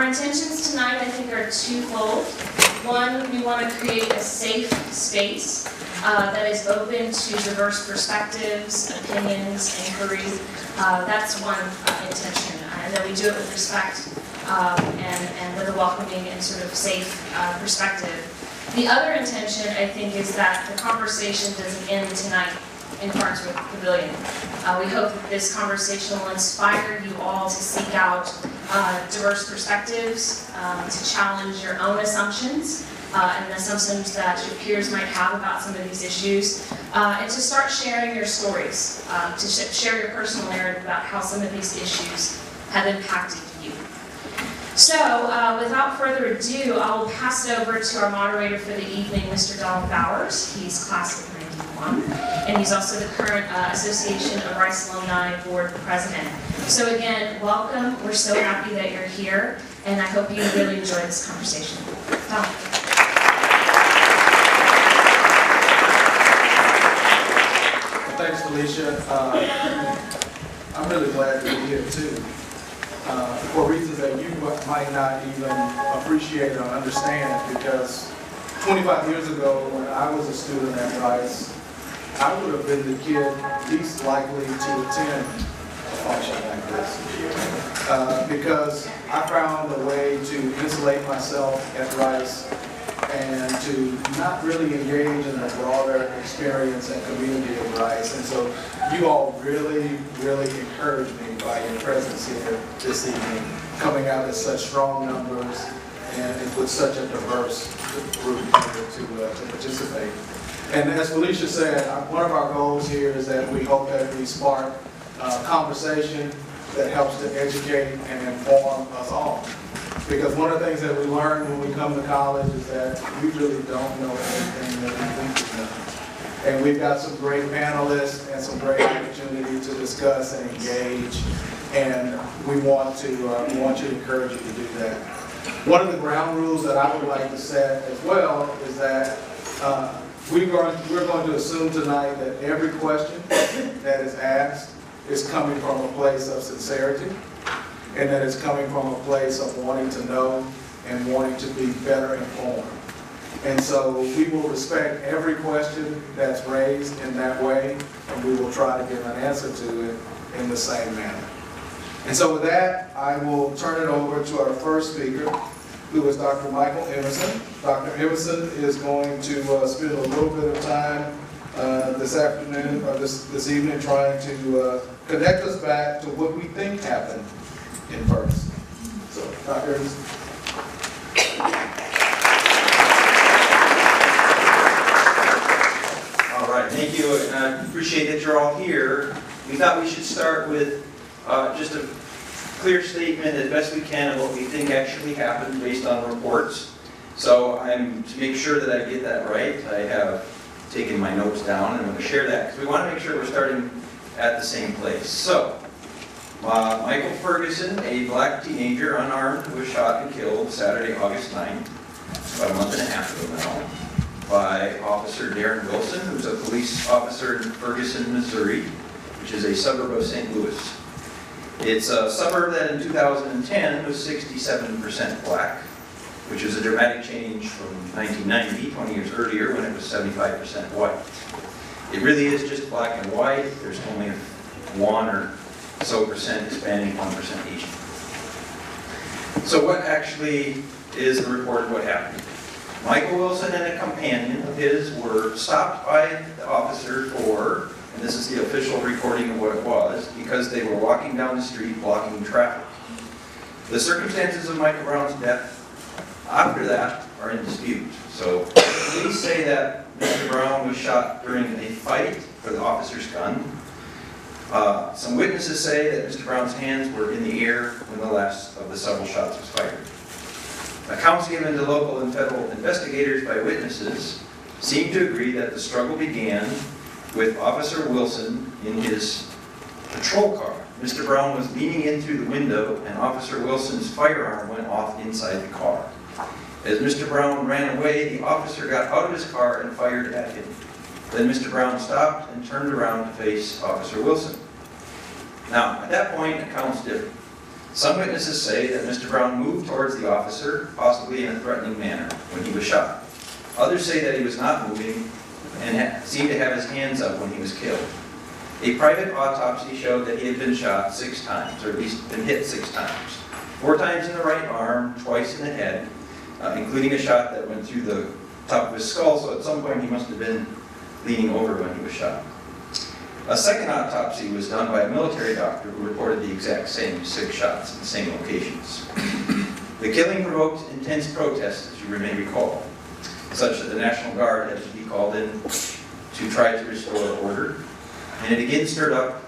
Our intentions tonight, I think, are twofold. One, we want to create a safe space that is open to diverse perspectives, opinions, inquiry. That's one intention, and that we do it with respect and with a welcoming and sort of safe perspective. The other intention, I think, is that the conversation doesn't end tonight in Farnsworth Pavilion. We hope that this conversation will inspire you all to seek out diverse perspectives, to challenge your own assumptions and assumptions that your peers might have about some of these issues, and to start sharing your stories, to share your personal narrative about how some of these issues have impacted you. So, without further ado, I will pass it over to our moderator for the evening, Mr. Donald Bowers. He's class of 91, and he's also the current Association of Rice Alumni Board President. So again, welcome. We're so happy that you're here, and I hope you really enjoy this conversation. Donald. Thanks, Felicia. I'm really glad to be here too. For reasons that you might not even appreciate or understand, because 25 years ago when I was a student at Rice, I would have been the kid least likely to attend a function like this. Because I found a way to insulate myself at Rice and to not really engage in a broader experience and community of Rice. And so you all really, really encouraged me by your presence here this evening, coming out in such strong numbers and with such a diverse group here to participate. And as Felicia said, one of our goals here is that we hope that we spark conversation that helps to educate and inform us all. Because one of the things that we learn when we come to college is that we really don't know everything that we think we know. And we've got some great panelists and some great opportunity to discuss and engage. And we want to encourage you to do that. One of the ground rules that I would like to set as well is that we're going to assume tonight that every question that is asked is coming from a place of sincerity, and that it's coming from a place of wanting to know and wanting to be better informed. And so we will respect every question that's raised in that way, and we will try to give an answer to it in the same manner. And so with that, I will turn it over to our first speaker, who is Dr. Michael Emerson. Dr. Emerson is going to spend a little bit of time this afternoon, or this evening, trying to connect us back to what we think happened in Ferguson. So, Dr. Emerson. All right, thank you, and I appreciate that you're all here. We thought we should start with just a clear statement as best we can of what we think actually happened based on reports. So to make sure that I get that right, I have taken my notes down and I'm going to share that because we want to make sure we're starting at the same place. So, Michael Ferguson, a black teenager, unarmed, who was shot and killed Saturday, August 9th, about a month and a half ago now, by Officer Darren Wilson, who's a police officer in Ferguson, Missouri, which is a suburb of St. Louis. It's a suburb that in 2010 was 67% black, which is a dramatic change from 1990, 20 years earlier, when it was 75% white. It really is just black and white. There's only 1 or so percent Hispanic, 1% Asian. So what actually is the report of what happened? Michael Wilson and a companion of his were stopped by the officer for, and this is the official recording of what it was, because they were walking down the street blocking traffic. The circumstances of Michael Brown's death after that are in dispute. So police say that Mr. Brown was shot during a fight for the officer's gun. Some witnesses say that Mr. Brown's hands were in the air when the last of the several shots was fired. Accounts given to local and federal investigators by witnesses seem to agree that the struggle began with Officer Wilson in his patrol car. Mr. Brown was leaning in through the window and Officer Wilson's firearm went off inside the car. As Mr. Brown ran away, the officer got out of his car and fired at him. Then Mr. Brown stopped and turned around to face Officer Wilson. Now, at that point, accounts differ. Some witnesses say that Mr. Brown moved towards the officer, possibly in a threatening manner, when he was shot. Others say that he was not moving and seemed to have his hands up when he was killed. A private autopsy showed that he had been shot 6 times, or at least been hit 6 times. 4 times in the right arm, twice in the head, including a shot that went through the top of his skull, so at some point he must have been leaning over when he was shot. A second autopsy was done by a military doctor who reported the exact same 6 shots in the same locations. The killing provoked intense protests, as you may recall, such that the National Guard had to be called in to try to restore order. And it again stirred up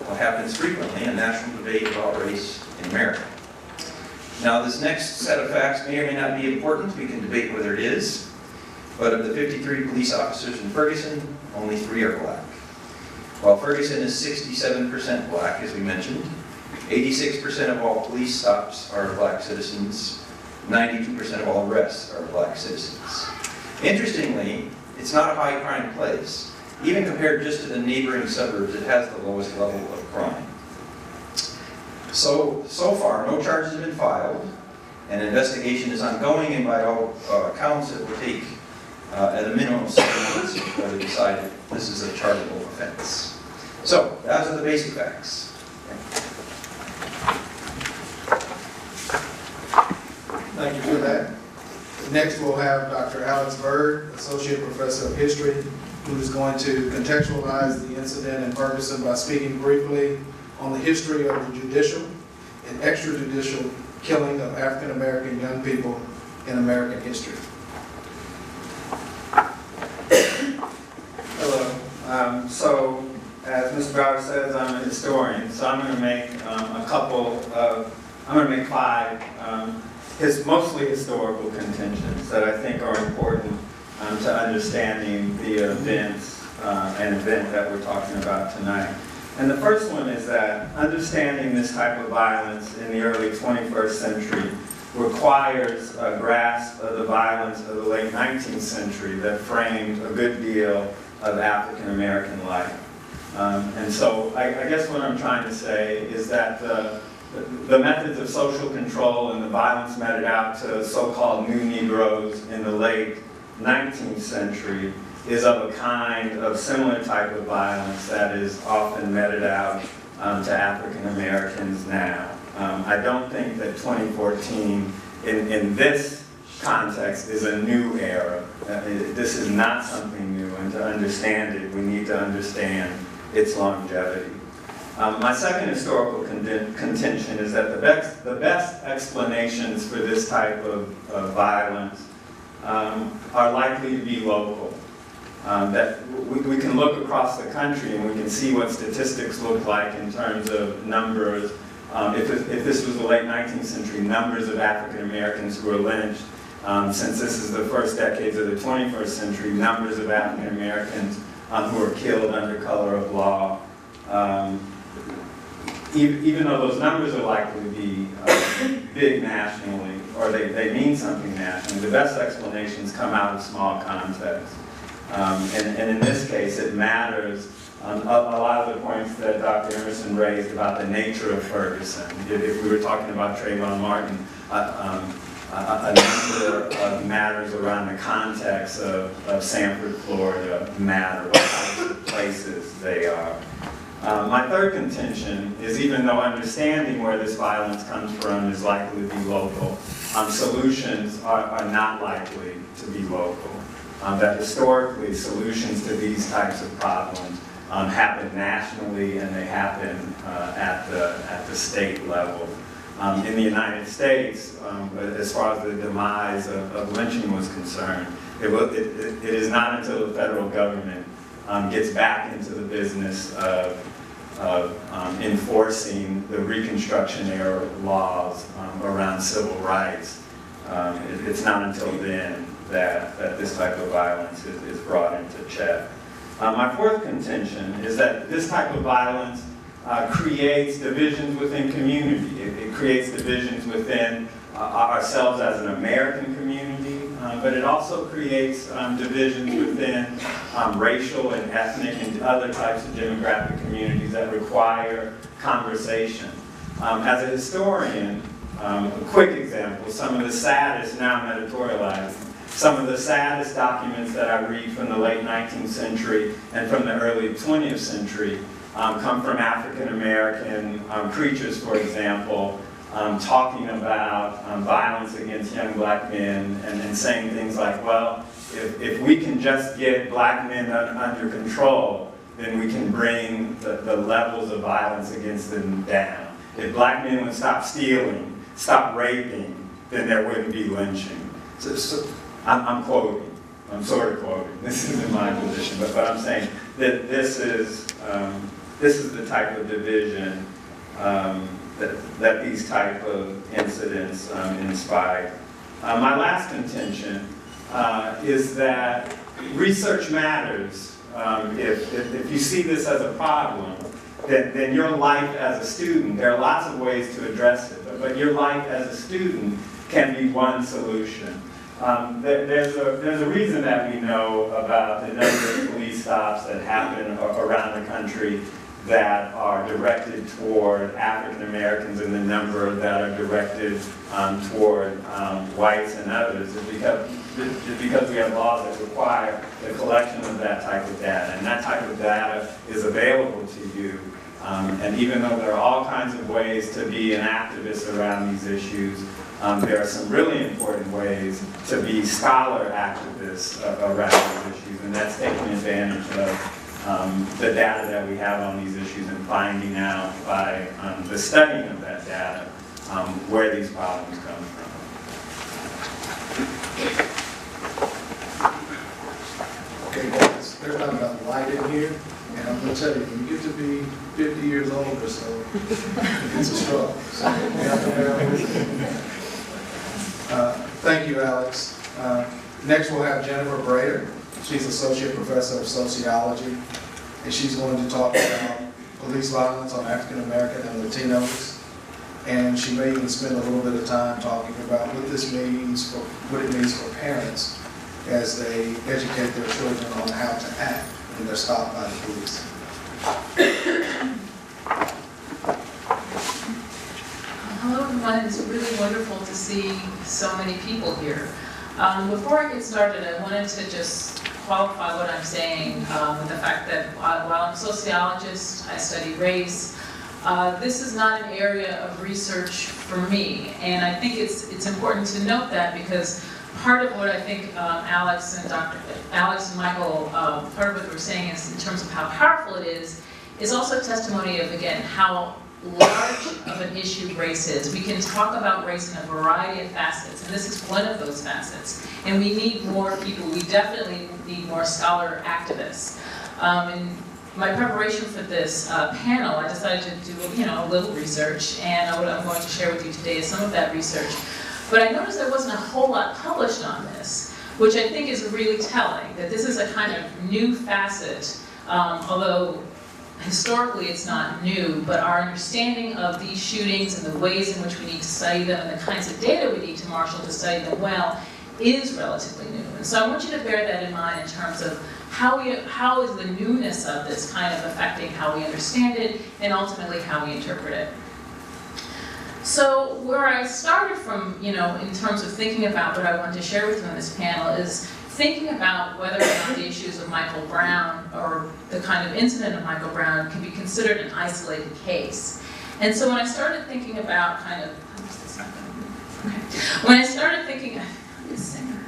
what happens frequently, a national debate about race in America. Now, this next set of facts may or may not be important. We can debate whether it is. But of the 53 police officers in Ferguson, only 3 are black. While Ferguson is 67% black, as we mentioned, 86% of all police stops are black citizens, 92% of all arrests are black citizens. Interestingly, it's not a high crime place. Even compared just to the neighboring suburbs, it has the lowest level of crime. So far, no charges have been filed, and an investigation is ongoing, and by all accounts, it will take at a minimum 7 months before they decide if this is a chargeable offense. So, those are the basic facts. Thank you for that. Next, we'll have Dr. Alex Bird, Associate Professor of History, who is going to contextualize the incident in Ferguson by speaking briefly on the history of the judicial and extrajudicial killing of African American young people in American history. Hello. So, as Mr. Bauer says, I'm a historian, so I'm going to make I'm going to make 5 mostly historical contentions that I think are important to understanding the events and event that we're talking about tonight. And the first one is that understanding this type of violence in the early 21st century requires a grasp of the violence of the late 19th century that framed a good deal of African American life. And so I guess what I'm trying to say is that the methods of social control and the violence meted out to so-called new Negroes in the late 19th century is of a kind of similar type of violence that is often meted out to African Americans now. I don't think that 2014 in this context is a new era. This is not something new, and to understand it, we need to understand its longevity. My second historical contention is that the best explanations for this type of violence are likely to be local. That we can look across the country and we can see what statistics look like in terms of numbers. If this was the late 19th century, numbers of African Americans who were lynched. Since this is the first decades of the 21st century, numbers of African Americans who were killed under color of law. Even though those numbers are likely to be big nationally, or they mean something nationally, the best explanations come out of small contexts. And in this case, it matters. A lot of the points that Dr. Emerson raised about the nature of Ferguson. If we were talking about Trayvon Martin, a number of matters around the context of Sanford, Florida matter, what types of places they are. My third contention is, even though understanding where this violence comes from is likely to be local, solutions are not likely to be local. That historically, solutions to these types of problems happen nationally, and they happen at the state level. In the United States, as far as the demise of lynching was concerned, it is not until the federal government gets back into the business of enforcing the Reconstruction-era laws around civil rights. It's not until then that this type of violence is brought into check. My fourth contention is that this type of violence creates divisions within community. It creates divisions within ourselves as an American community, but it also creates divisions within racial and ethnic and other types of demographic communities that require conversation. As a historian, a quick example, some of the saddest, now I'm editorializing, some of the saddest documents that I read from the late 19th century and from the early 20th century come from African American preachers, for example, talking about violence against young black men and saying things like, well, if we can just get black men under control, then we can bring the levels of violence against them down. If black men would stop stealing, stop raping, then there wouldn't be lynching. So I'm quoting, I'm sort of quoting, this isn't my position, but I'm saying that this is the type of division that these type of incidents inspire. My last contention is that research matters. If you see this as a problem, then your life as a student, there are lots of ways to address it, but your life as a student can be one solution. There's a reason that we know about the number of police stops that happen around the country that are directed toward African Americans and the number that are directed toward whites and others is because we have laws that require the collection of that type of data. And that type of data is available to you. And even though there are all kinds of ways to be an activist around these issues, there are some really important ways to be scholar activists around these issues. And that's taking advantage of the data that we have on these issues and finding out by the studying of that data where these problems come from. Okay, guys, there's not enough light in here, and I'm going to tell you, when you get to be 50 years old or so, it's a struggle. So, you have to bear with it. Thank you, Alex. Next, we'll have Jennifer Brader. She's Associate Professor of Sociology, and she's going to talk about police violence on African American and Latinos. And she may even spend a little bit of time talking about what this means for what it means for parents as they educate their children on how to act when they're stopped by the police. Hello everyone, it's really wonderful to see so many people here. Before I get started, I wanted to just qualify what I'm saying with the fact that while I'm a sociologist, I study race. This is not an area of research for me, and I think it's important to note that because part of what I think Alex and Michael, part of what they were saying is in terms of how powerful it is also testimony of, again, how large of an issue race is. We can talk about race in a variety of facets, and this is one of those facets. And we need more people. We definitely need more scholar activists. In my preparation for this panel, I decided to do a little research, and what I'm going to share with you today is some of that research. But I noticed there wasn't a whole lot published on this, which I think is really telling, that this is a kind of new facet, although historically it's not new, but our understanding of these shootings and the ways in which we need to study them and the kinds of data we need to marshal to study them well is relatively new. And so I want you to bear that in mind in terms of how is the newness of this kind of affecting how we understand it and ultimately how we interpret it. So where I started from, in terms of thinking about what I wanted to share with you on this panel is thinking about whether or not the issues of Michael Brown or the kind of incident of Michael Brown can be considered an isolated case. And so when I started thinking about when I started thinking, I'm a singer.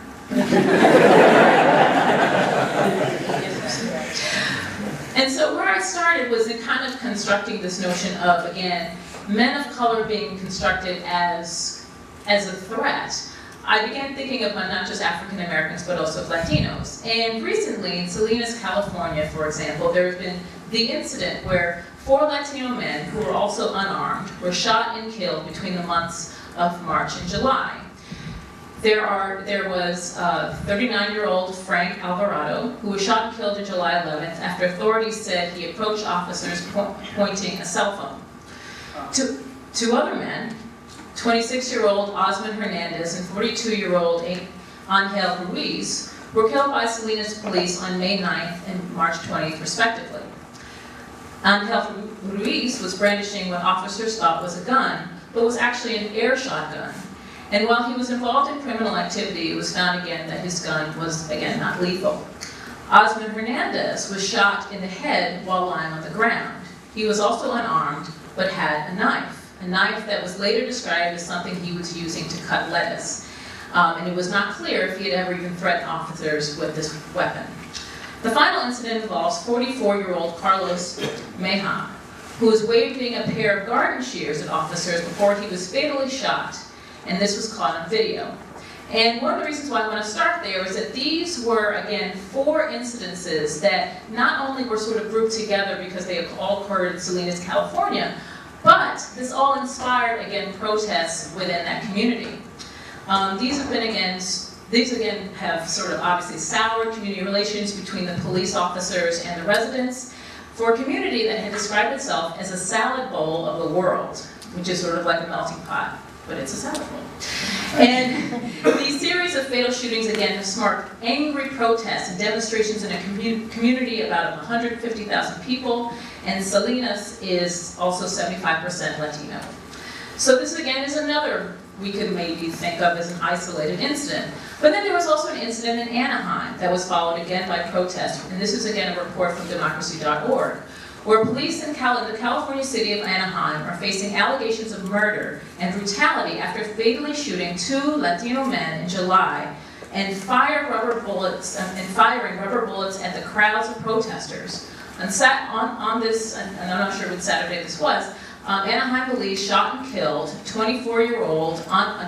And so where I started was in kind of constructing this notion of, again, men of color being constructed as a threat. I began thinking of not just African Americans, but also Latinos. And recently, in Salinas, California, for example, there has been the incident where 4 Latino men, who were also unarmed, were shot and killed between the months of March and July. There was 39-year-old Frank Alvarado, who was shot and killed on July 11th after authorities said he approached officers pointing a cell phone. Two other men, 26-year-old Osmond Hernandez and 42-year-old Angel Ruiz, were killed by Salinas police on May 9th and March 20th, respectively. Angel Ruiz was brandishing what officers thought was a gun, but was actually an air shotgun. And while he was involved in criminal activity, it was found again that his gun was, again, not lethal. Osman Hernandez was shot in the head while lying on the ground. He was also unarmed, but had a knife that was later described as something he was using to cut lettuce. And it was not clear if he had ever even threatened officers with this weapon. The final incident involves 44-year-old Carlos Meja, who was waving a pair of garden shears at officers before he was fatally shot, and this was caught on video. And one of the reasons why I want to start there is that these were, again, 4 incidences that not only were sort of grouped together because they all occurred in Salinas, California, but this all inspired, again, protests within that community. These again have sort of obviously soured community relations between the police officers and the residents for a community that had described itself as a salad bowl of the world, which is sort of like a melting pot, but it's a salad bowl. And these series of fatal shootings again have sparked angry protests and demonstrations in a community about 150,000 people, and Salinas is also 75% Latino. So this again is another we could maybe think of as an isolated incident. But then there was also an incident in Anaheim that was followed again by protests, and this is again a report from democracy.org, where police in the California city of Anaheim are facing allegations of murder and brutality after fatally shooting 2 Latino men in July and firing rubber bullets at the crowds of protesters. On this, and I'm not sure what Saturday this was, Anaheim police shot and killed an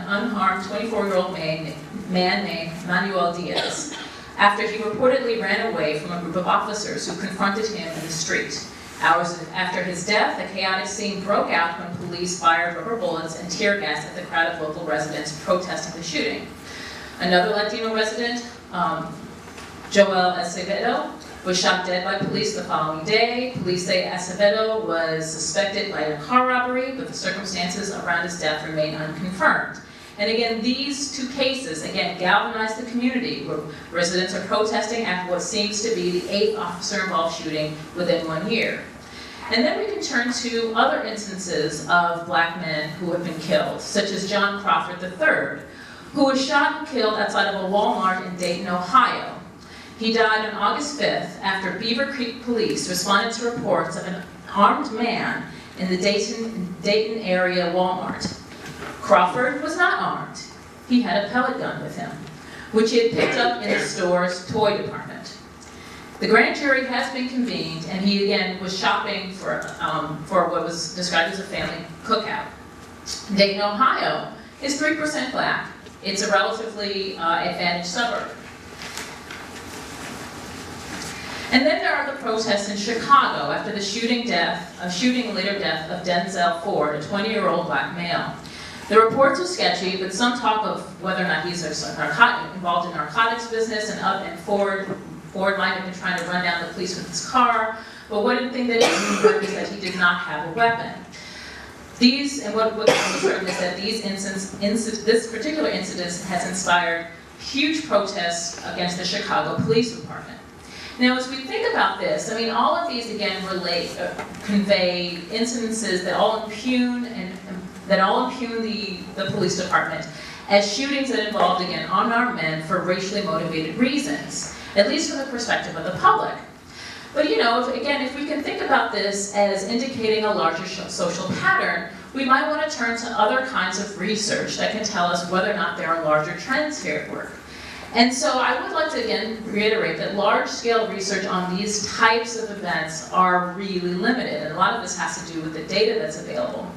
unharmed 24-year-old man named Manuel Diaz after he reportedly ran away from a group of officers who confronted him in the street. Hours after his death, a chaotic scene broke out when police fired rubber bullets and tear gas at the crowd of local residents protesting the shooting. Another Latino resident, Joel Acevedo, was shot dead by police the following day. Police say Acevedo was suspected by a car robbery, but the circumstances around his death remain unconfirmed. And again, these 2 cases, again, galvanized the community, where residents are protesting after what seems to be the 8th officer-involved shooting within 1 year. And then we can turn to other instances of black men who have been killed, such as John Crawford III, who was shot and killed outside of a Walmart in Dayton, Ohio. He died on August 5th after Beaver Creek police responded to reports of an armed man in the Dayton area Walmart. Crawford was not armed. He had a pellet gun with him, which he had picked up in the store's toy department. The grand jury has been convened, and he again was shopping for what was described as a family cookout. Dayton, Ohio is 3% black. It's a relatively advantaged suburb. And then there are the protests in Chicago after the shooting and later death of Denzel Ford, a 20-year-old black male. The reports are sketchy, but some talk of whether or not he's involved in narcotics business, and Ford might have been trying to run down the police with his car. But one thing that is confirmed is that he did not have a weapon. What's certain is that this particular incident has inspired huge protests against the Chicago Police Department. Now, as we think about this, I mean, all of these again convey incidences that all impugn the police department as shootings that involved again unarmed men for racially motivated reasons, at least from the perspective of the public. But if we can think about this as indicating a larger social pattern, we might want to turn to other kinds of research that can tell us whether or not there are larger trends here at work. And so I would like to again reiterate that large-scale research on these types of events are really limited, and a lot of this has to do with the data that's available.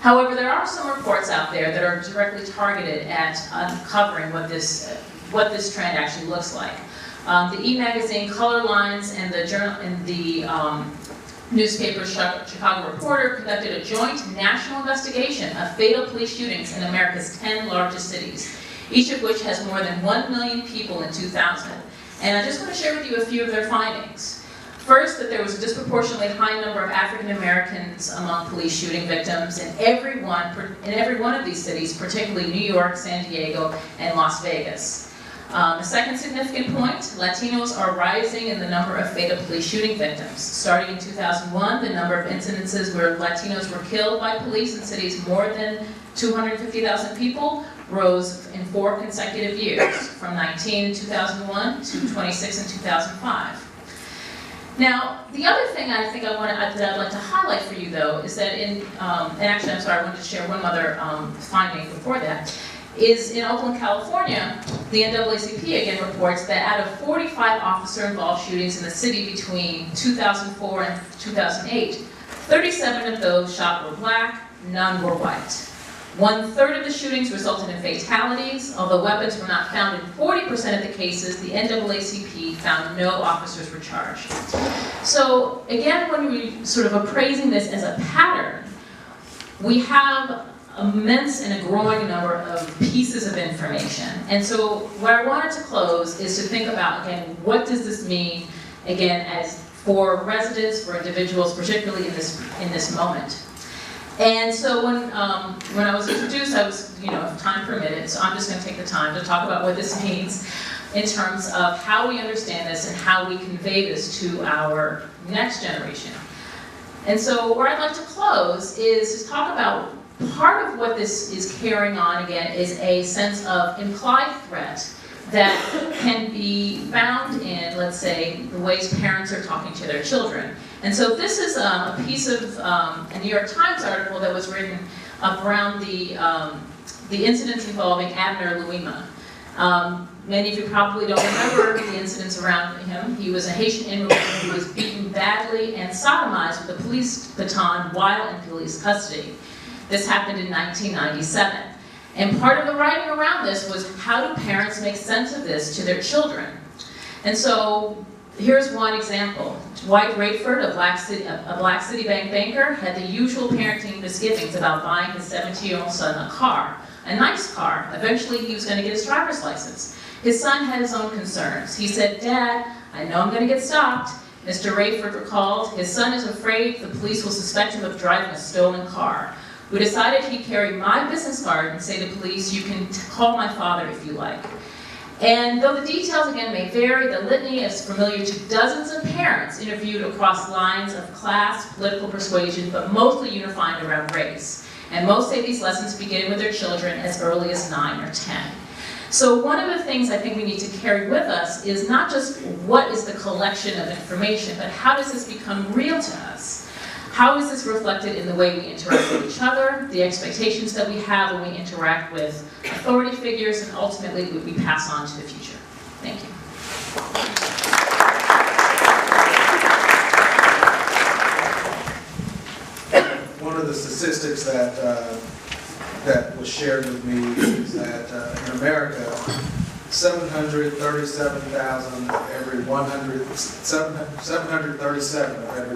However, there are some reports out there that are directly targeted at uncovering what this trend actually looks like. The e-magazine Color Lines and the newspaper Chicago Reporter conducted a joint national investigation of fatal police shootings in America's 10 largest cities, each of which has more than 1 million people in 2000. And I just want to share with you a few of their findings. First, that there was a disproportionately high number of African Americans among police shooting victims in every one of these cities, particularly New York, San Diego, and Las Vegas. A second significant point, Latinos are rising in the number of fatal police shooting victims. Starting in 2001, the number of incidences where Latinos were killed by police in cities more than 250,000 people rose in 4 consecutive years, from 19 in 2001 to 26 in 2005. Now, the other thing that I'd like to highlight for you, though, is that and actually, I'm sorry, I wanted to share one other finding before that, is in Oakland, California, the NAACP again reports that out of 45 officer-involved shootings in the city between 2004 and 2008, 37 of those shot were black, none were white. 1/3 of the shootings resulted in fatalities. Although weapons were not found in 40% of the cases, the NAACP found no officers were charged. So again, when we sort of appraising this as a pattern, we have immense and a growing number of pieces of information. And so where I wanted to close is to think about, again, what does this mean, again, as for residents, for individuals, particularly in this moment. And so when I was introduced, I was, if time permitted, so I'm just going to take the time to talk about what this means in terms of how we understand this and how we convey this to our next generation. And so where I'd like to close is to talk about part of what this is carrying on, again, is a sense of implied threat that can be found in, let's say, the ways parents are talking to their children. And so this is a piece of a New York Times article that was written around the incidents involving Abner Louima. Many of you probably don't remember the incidents around him. He was a Haitian immigrant who was beaten badly and sodomized with a police baton while in police custody. This happened in 1997. And part of the writing around this was, how do parents make sense of this to their children? And so here's one example. Dwight Rayford, a Black Citibank banker, had the usual parenting misgivings about buying his 17-year-old son a car, a nice car. Eventually he was going to get his driver's license. His son had his own concerns. He said, "Dad, I know I'm going to get stopped." Mr. Rayford recalled, his son is afraid the police will suspect him of driving a stolen car. We decided he'd carry my business card and say to police, "You can call my father if you like." And though the details again may vary, the litany is familiar to dozens of parents interviewed across lines of class, political persuasion, but mostly unifying around race. And most say these lessons begin with their children as early as 9 or 10. So one of the things I think we need to carry with us is not just what is the collection of information, but how does this become real to us? How is this reflected in the way we interact with each other, the expectations that we have when we interact with authority figures, and ultimately what we pass on to the future? Thank you. One of the statistics that was shared with me is that in America, 737 of every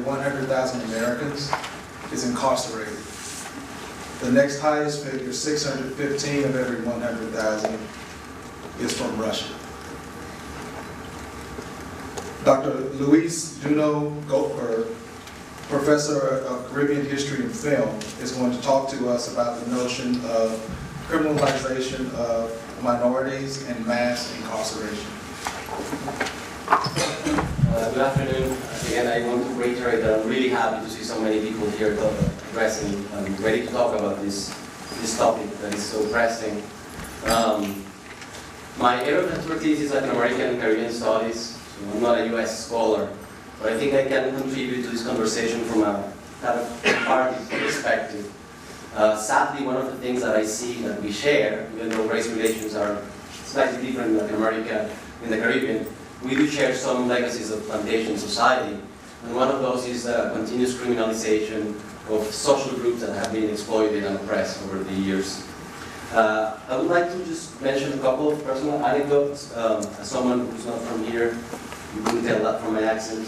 100,000 Americans is incarcerated. The next highest figure, 615 of every 100,000, is from Russia. Dr. Luis Duno Goldberg, professor of Caribbean history and film, is going to talk to us about the notion of criminalization of minorities and mass incarceration. Good afternoon. Again, I want to reiterate that I'm really happy to see so many people here addressing and ready to talk about this topic that is so pressing. My area of expertise is Latin American and Caribbean studies, so I'm not a US scholar, but I think I can contribute to this conversation from a kind of party perspective. Sadly, one of the things that I see that we share, even though race relations are slightly different in Latin America and the Caribbean, we do share some legacies of plantation society. And one of those is continuous criminalization of social groups that have been exploited and oppressed over the years. I would like to just mention a couple of personal anecdotes. As someone who's not from here, you couldn't tell that from my accent.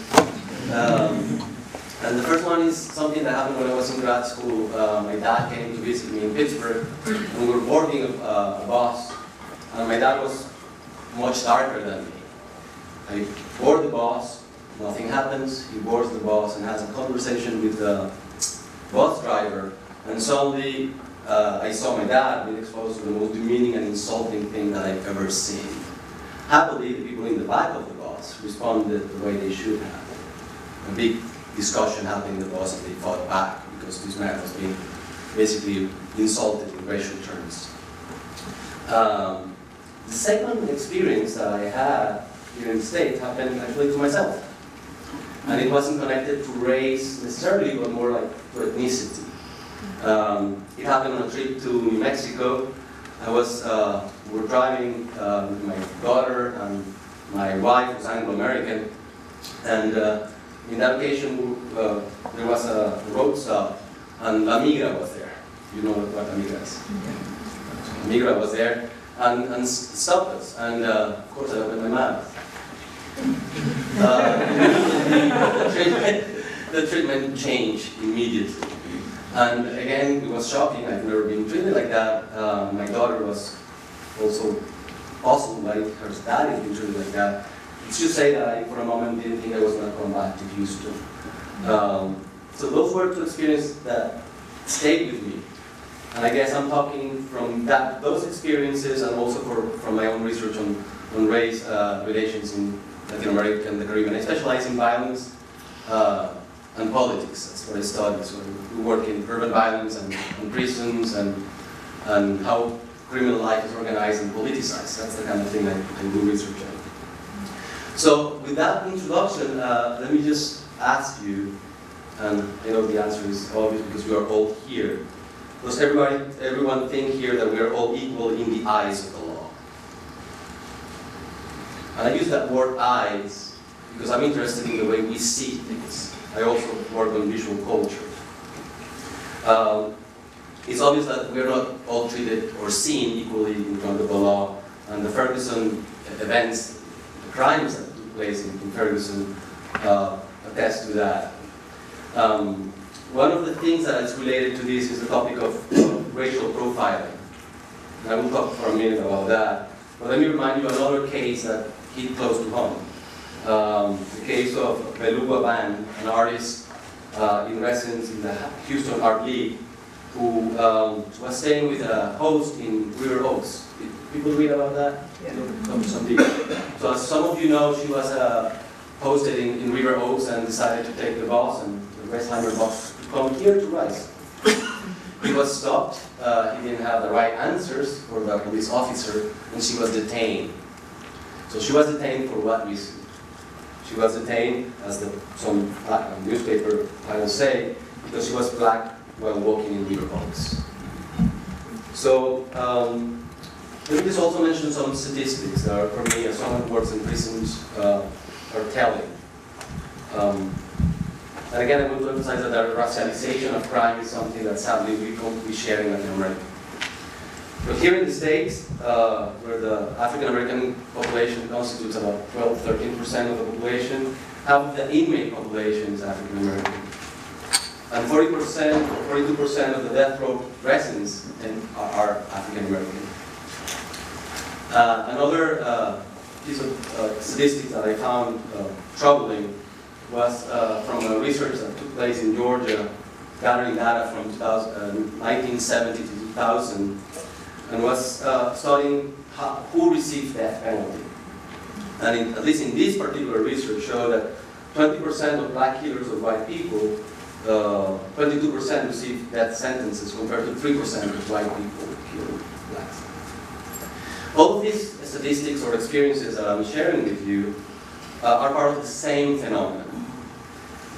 And the first one is something that happened when I was in grad school. My dad came to visit me in Pittsburgh, and we were boarding a bus, and my dad was much darker than me. I board the bus, nothing happens, he boards the bus and has a conversation with the bus driver, and suddenly I saw my dad being exposed to the most demeaning and insulting thing that I've ever seen. Happily, the people in the back of the bus responded the way they should have. A big discussion happened in the bus and they fought back because this man was being basically insulted in racial terms. The second experience that I had here in the States happened actually to myself. And it wasn't connected to race necessarily, but more like to ethnicity. It happened on a trip to New Mexico. We were driving with my daughter and my wife was Anglo-American. And in that occasion, there was a road stop and La Migra was there. You know what La Migra is? La Migra was there and stopped us. And of course I opened my mouth. The treatment changed immediately. And again, it was shocking. I've never been treated like that. My daughter was also puzzled by her dad being treated like that. It's just say that I, for a moment, didn't think I was going to come back to Houston. So those were two experiences that stayed with me. And I guess I'm talking from those experiences and also from my own research on race relations in Latin America and the Caribbean. I specialize in violence and politics. That's what I study. So we work in urban violence and prisons and how criminal life is organized and politicized. That's the kind of thing I do research on. So with that introduction, let me just ask you, and I know the answer is obvious because we are all here. Does everyone think here that we are all equal in the eyes of the law? And I use that word eyes because I'm interested in the way we see things. I also work on visual culture. It's obvious that we're not all treated or seen equally in front of the law, and the Ferguson events, the crimes that took place in Ferguson attest to that. One of the things that is related to this is the topic of racial profiling. And I will talk for a minute about that. But let me remind you another case that hit close to home. The case of Beluga Band, an artist in residence in the Houston Art League, who was staying with a host in River Oaks. Did people read about that? Yeah. Some people. So as some of you know, she was hosted in River Oaks and decided to take the bus and the Westheimer bus to come here to Rice. He was stopped. He didn't have the right answers for the police officer, and she was detained. So she was detained for what reason? She was detained, as some newspaper titles say, because she was black while walking in River Oaks. So let me just also mention some statistics that are, for me, as someone who works in prisons, are telling. And again, I want to emphasize that the racialization of crime is something that sadly we don't be sharing in Latin America. But here in the States, where the African American population constitutes about 12–13% of the population, half of the inmate population is African American. And 40% or 42% of the death row residents are African American. Another piece of statistics that I found troubling was from a research that took place in Georgia, gathering data from 1970 to 2000, and was studying who received death penalty. And at least in this particular research showed that 20% of black killers of white people, 22% received death sentences compared to 3% of white people who killed blacks. All of these statistics or experiences that I'm sharing with you are part of the same phenomenon.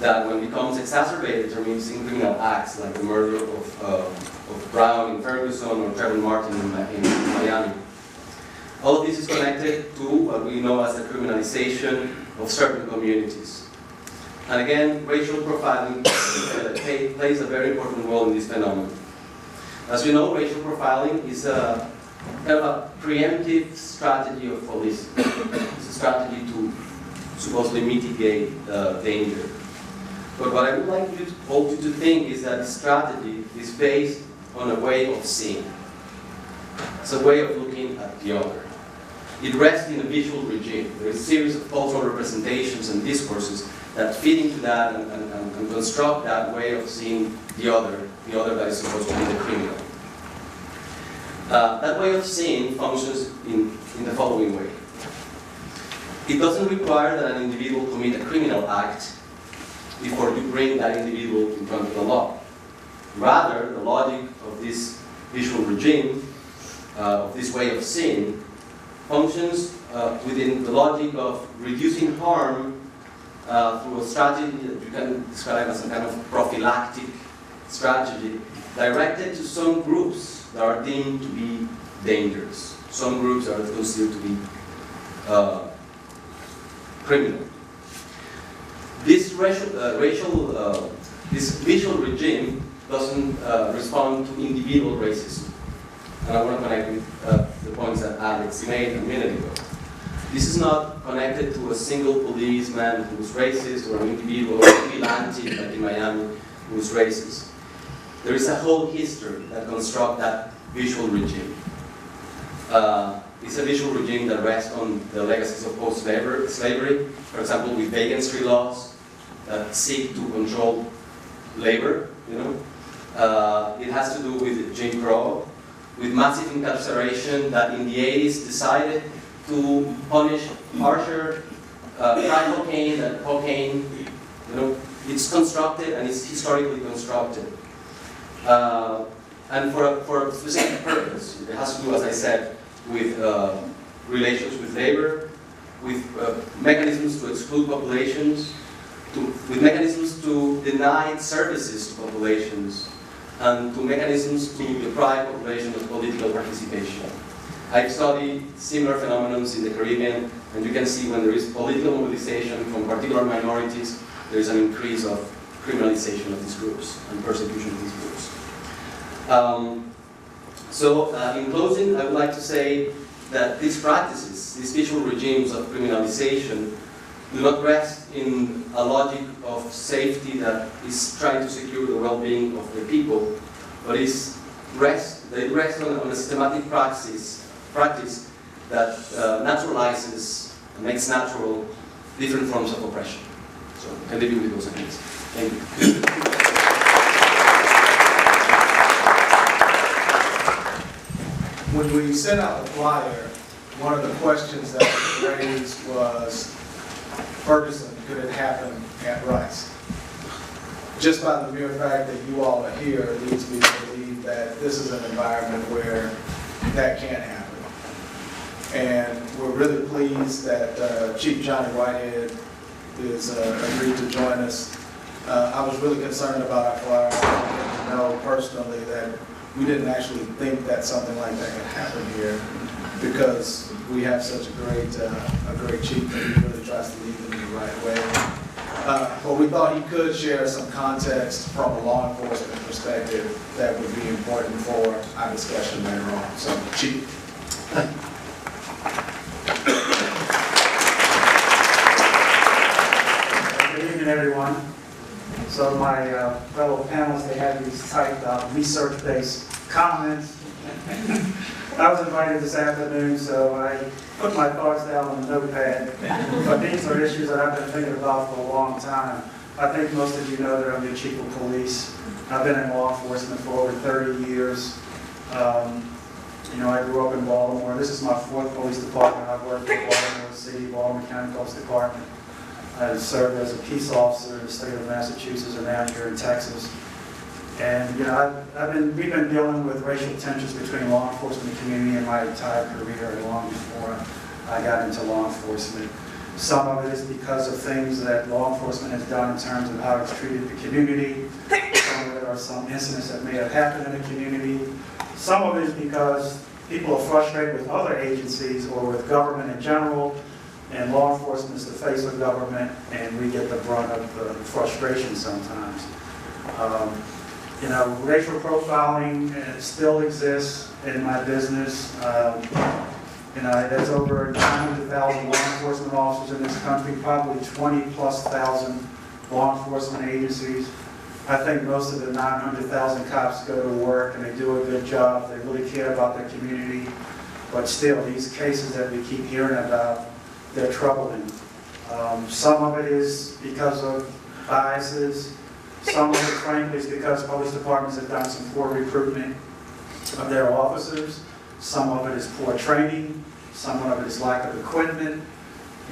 That when it becomes exacerbated, it means in criminal acts like the murder of Brown in Ferguson or Trayvon Martin in Miami. All of this is connected to what we know as the criminalization of certain communities. And again, racial profiling plays a very important role in this phenomenon. As we know, racial profiling is a kind of a preemptive strategy of policing. It's a strategy to supposedly mitigate danger. But what I would like you all to think is that this strategy is based on a way of seeing. It's a way of looking at the other. It rests in a visual regime. There is a series of cultural representations and discourses that fit into that and construct that way of seeing the other that is supposed to be the criminal. That way of seeing functions in the following way. It doesn't require that an individual commit a criminal act before you bring that individual in front of the law. Rather, the logic of this visual regime, of this way of seeing, functions within the logic of reducing harm through a strategy that you can describe as a kind of prophylactic strategy directed to some groups that are deemed to be dangerous, some groups that are considered to be criminal. This this visual regime doesn't respond to individual racism. And I want to connect with the points that Alex made a minute ago. This is not connected to a single policeman who's racist, or an individual or a vigilante like in Miami who's racist. There is a whole history that constructs that visual regime. It's a visual regime that rests on the legacies of post-slavery, for example, with vacancy laws that seek to control labor. It has to do with Jim Crow, with massive incarceration that in the 80s decided to punish harsher crack cocaine than cocaine. It's constructed and it's historically constructed. And for a specific purpose. It has to do, as I said, with relations with labor, with mechanisms to exclude populations, with mechanisms to deny services to populations, and to mechanisms to deprive populations of political participation. I've studied similar phenomena in the Caribbean, and you can see when there is political mobilization from particular minorities, there is an increase of criminalization of these groups and persecution of these groups. In closing, I would like to say that these practices, these visual regimes of criminalization, do not rest in a logic of safety that is trying to secure the well-being of the people, but they rest on a systematic practice that naturalizes and makes natural different forms of oppression. So I can leave you with those ideas. Thank you. When we sent out the flyer, one of the questions that was raised was, Ferguson, could it happen at Rice? Just by the mere fact that you all are here leads me to believe that this is an environment where that can happen. And we're really pleased that Chief Johnny Whitehead is agreed to join us. I was really concerned about our flyer. I wanted to know personally that we didn't actually think that something like that could happen here, because we have such a great chief that he really tries to lead them in the right way. But we thought he could share some context from a law enforcement perspective that would be important for our discussion later on. So, Chief. Good evening, everyone. So my fellow panelists, they had these typed research-based comments. I was invited this afternoon, so I put my thoughts down on a notepad. But these are issues that I've been thinking about for a long time. I think most of you know that I'm the chief of police. I've been in law enforcement for over 30 years. I grew up in Baltimore. This is my 4th police department. I've worked in Baltimore City, Baltimore County Police Department. I served as a peace officer in the state of Massachusetts and now here in Texas. And we've been dealing with racial tensions between law enforcement community my entire career, long before I got into law enforcement. Some of it is because of things that law enforcement has done in terms of how it's treated the community. Some of it are some incidents that may have happened in the community. Some of it is because people are frustrated with other agencies or with government in general, and law enforcement is the face of government, and we get the brunt of the frustration sometimes. Racial profiling still exists in my business. There's over 900,000 law enforcement officers in this country, probably 20,000+ law enforcement agencies. I think most of the 900,000 cops go to work and they do a good job. They really care about their community. But still, these cases that we keep hearing about, they're troubling. Some of it is because of biases. Some of it, frankly, is because police departments have done some poor recruitment of their officers. Some of it is poor training. Some of it is lack of equipment.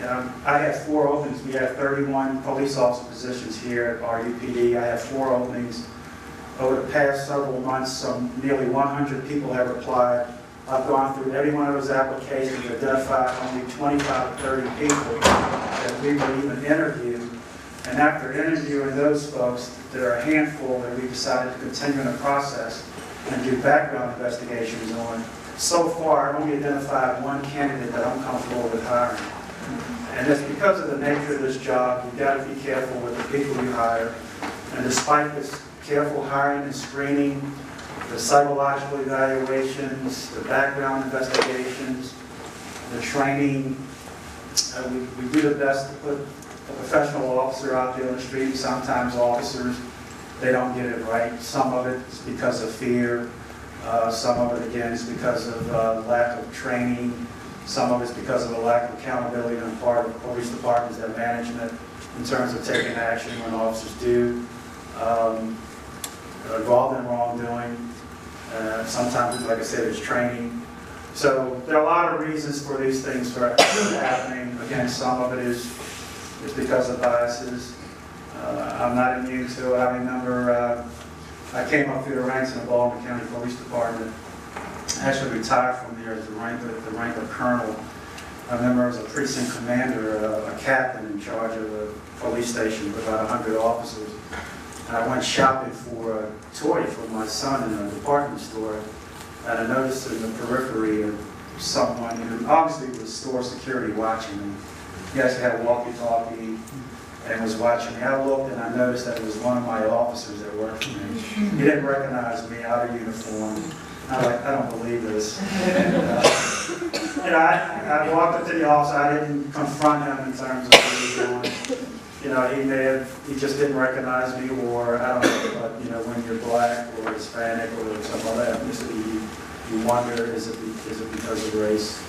I have 4 openings. We have 31 police officer positions here at RUPD. I have 4 openings. Over the past several months, nearly 100 people have applied. I've gone through every one of those applications, identified only 25 to 30 people that we will even interview. And after interviewing those folks, there are a handful that we decided to continue in the process and do background investigations on. So far, I've only identified 1 candidate that I'm comfortable with hiring. And it's because of the nature of this job, you've got to be careful with the people you hire. And despite this careful hiring and screening, the psychological evaluations, the background investigations, the training, we do the best to put a professional officer out there on the street. Sometimes officers, they don't get it right. Some of it is because of fear. Some of it, again, is because of lack of training. Some of it's because of a lack of accountability on the part of police departments and management in terms of taking action when officers do involved in wrongdoing. Sometimes, like I said, it's training. So there are a lot of reasons for these things for happening. Again, some of it is because of biases. I'm not immune to it. I remember I came up through the ranks in the Baltimore County Police Department. I actually retired from there as the rank of colonel. I remember I was a precinct commander, a captain in charge of a police station with about 100 officers. And I went shopping for a toy for my son in a department store. And I noticed in the periphery of someone who obviously was store security watching me. He actually had a walkie-talkie and was watching me. I looked and I noticed that it was one of my officers that worked for me. He didn't recognize me out of uniform. I'm like, I don't believe this. And I walked up to the officer. I didn't confront him in terms of what he was doing. He just didn't recognize me, or I don't know, but when you're black or Hispanic or some other ethnicity, you wonder, is it because of race?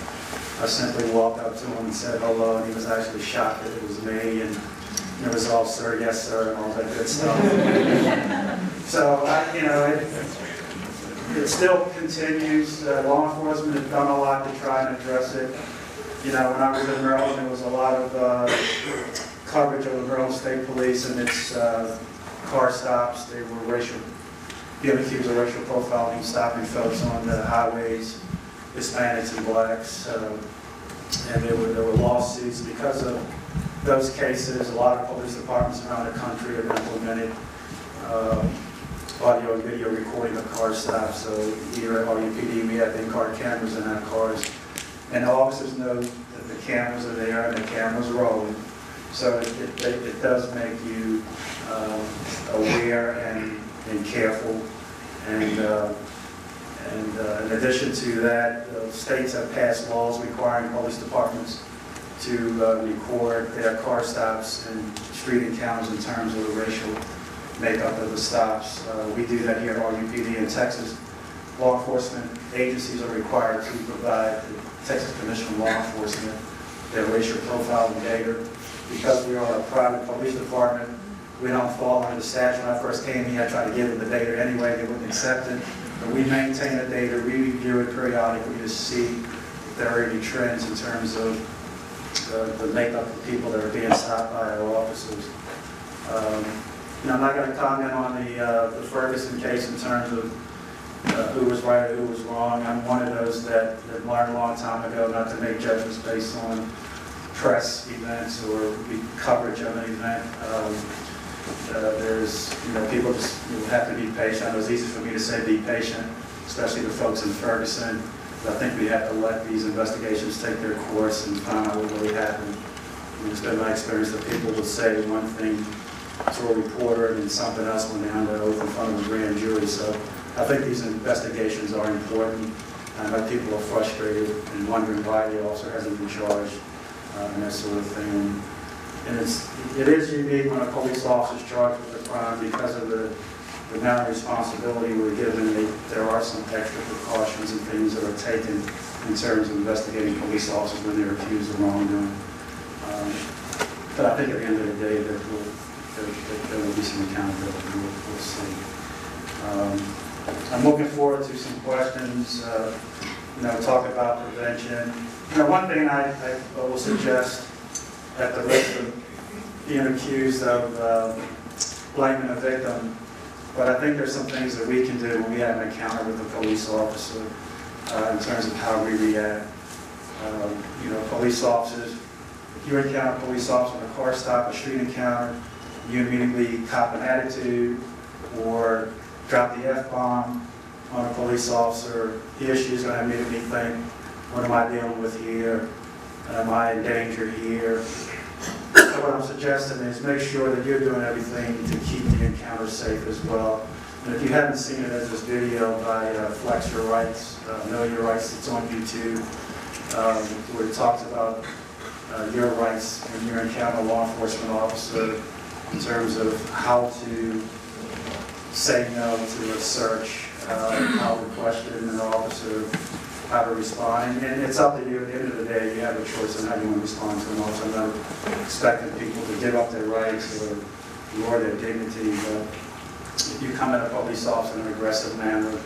I simply walked up to him and said hello, and he was actually shocked that it was me, and it was all sir, yes sir, and all that good stuff. So, it still continues. Law enforcement has done a lot to try and address it. When I was in Maryland, there was a lot of coverage of the Maryland State Police and its car stops. They were being accused of racial profiling, stopping folks on the highways, Hispanics and blacks. And there were lawsuits because of those cases. A lot of police departments around the country have implemented audio and video recording of car stops. So here at RUPD, we have in-car cameras in our cars. And the officers know that the cameras are there and the cameras are rolling. So it does make you aware and careful. And in addition to that, states have passed laws requiring police departments to record their car stops and street encounters in terms of the racial makeup of the stops. We do that here at RUPD in Texas. Law enforcement agencies are required to provide the Texas Commission on Law Enforcement their racial profiling data. Because we are a private police department, we don't fall under the statute. When I first came here, I tried to give them the data anyway, they wouldn't accept it. But we maintain the data, we review it periodically to see if there are any trends in terms of the makeup of people that are being stopped by our officers. I'm not going to comment on the Ferguson case in terms of who was right or who was wrong. I'm one of those that learned a long time ago not to make judgments based on press events or coverage of an event. People just have to be patient. I know it's easy for me to say be patient, especially the folks in Ferguson. But I think we have to let these investigations take their course and find out what really happened. It's been my experience that people will say one thing to a reporter and something else when they're under oath in front of a grand jury. So I think these investigations are important. I know people are frustrated and wondering why the officer hasn't been charged and that sort of thing. And it is unique when a police officer is charged with a crime because of the amount of responsibility we're given. There are some extra precautions and things that are taken in terms of investigating police officers when they're accused of wrongdoing. But I think at the end of the day that there will be some accountability. We'll see. I'm looking forward to some questions. Talk about prevention. One thing I will suggest at the risk of being accused of blaming a victim, but I think there's some things that we can do when we have an encounter with a police officer in terms of how we react. You know, police officers, if you encounter a police officer in a car stop, a street encounter, you immediately cop an attitude or drop the F-bomb on a police officer. He or she is going to immediately think, what am I dealing with here? Am I in danger here? So what I'm suggesting is make sure that you're doing everything to keep the encounter safe as well. And if you haven't seen it, there's this video by Flex Your Rights, Know Your Rights. It's on YouTube, where it talks about your rights when you encounter a law enforcement officer in terms of how to say no to a search, how to question an officer, how to respond. And it's up to you. At the end of the day, you have a choice on how you want to respond to an officer. I'm not expecting people to give up their rights or lower their dignity, but if you come at a police officer in an aggressive manner,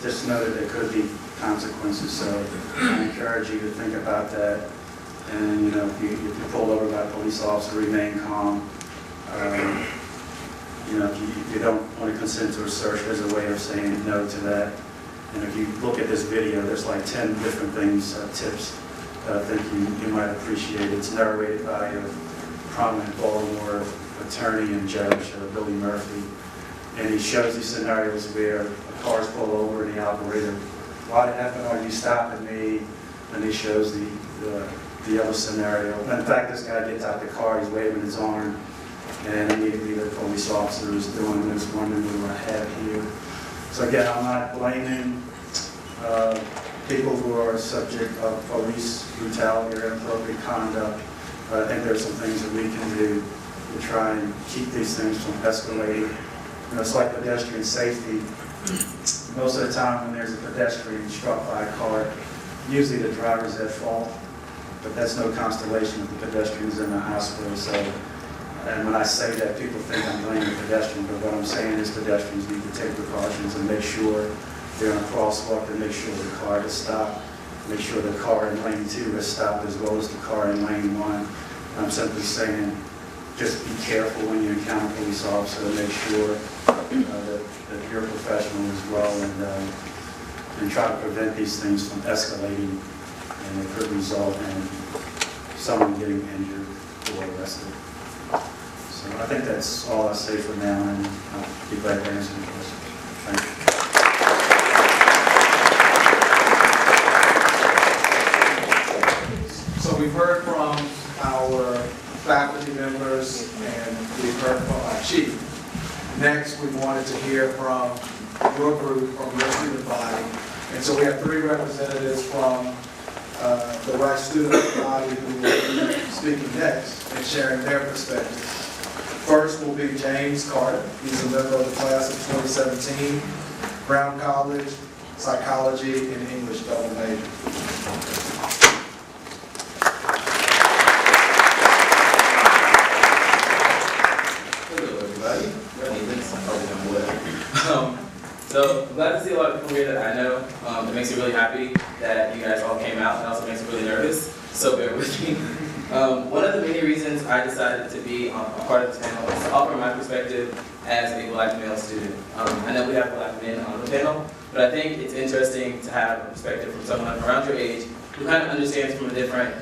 just know that there could be consequences. So I encourage you to think about that. And you know, if you're pulled over by a police officer, remain calm. You know, if you don't want to consent to a search, there's a way of saying no to that. And if you look at this video, there's like 10 different things, tips that I think you might appreciate. It's narrated by a prominent Baltimore attorney and judge, Billy Murphy. And he shows these scenarios where a car's pulled over and the operator, why the F are you stopping me? And he shows the other scenario. In fact, this guy gets out the car, he's waving his arm, and immediately the police officer is doing this, wondering what do I have here. So again, I'm not blaming people who are subject of police brutality or inappropriate conduct, but I think there's some things that we can do to try and keep these things from escalating. You know, it's like pedestrian safety. Most of the time when there's a pedestrian struck by a car, usually the driver's at fault, but that's no constellation if the pedestrian's in the hospital. So, and when I say that, people think I'm blaming the pedestrian, but what I'm saying is pedestrians need to take precautions and make sure they're in a crosswalk, and make sure the car is stopped, make sure the car in lane 2 is stopped as well as the car in lane 1. I'm simply saying, just be careful when you encounter a police officer, make sure that you're a professional as well, and try to prevent these things from escalating, and it could result in someone getting injured or arrested. So I think that's all I'll say for now, and I'll be glad to answer any questions. Thank you. So we've heard from our faculty members and we've heard from our chief. Next, we wanted to hear from your group, from your student body. And so we have 3 representatives from the Rice student body who will be speaking next and sharing their perspectives. First will be James Carter. He's a member of the class of 2017, Brown College, psychology and English double major. So I'm glad to see a lot of people here that I know. It makes me really happy that you guys all came out. It also makes me really nervous, so bear with me. One of the many reasons I decided to be a part of this panel is to offer my perspective as a black male student. I know we have black men on the panel, but I think it's interesting to have a perspective from someone around your age who kind of understands from a different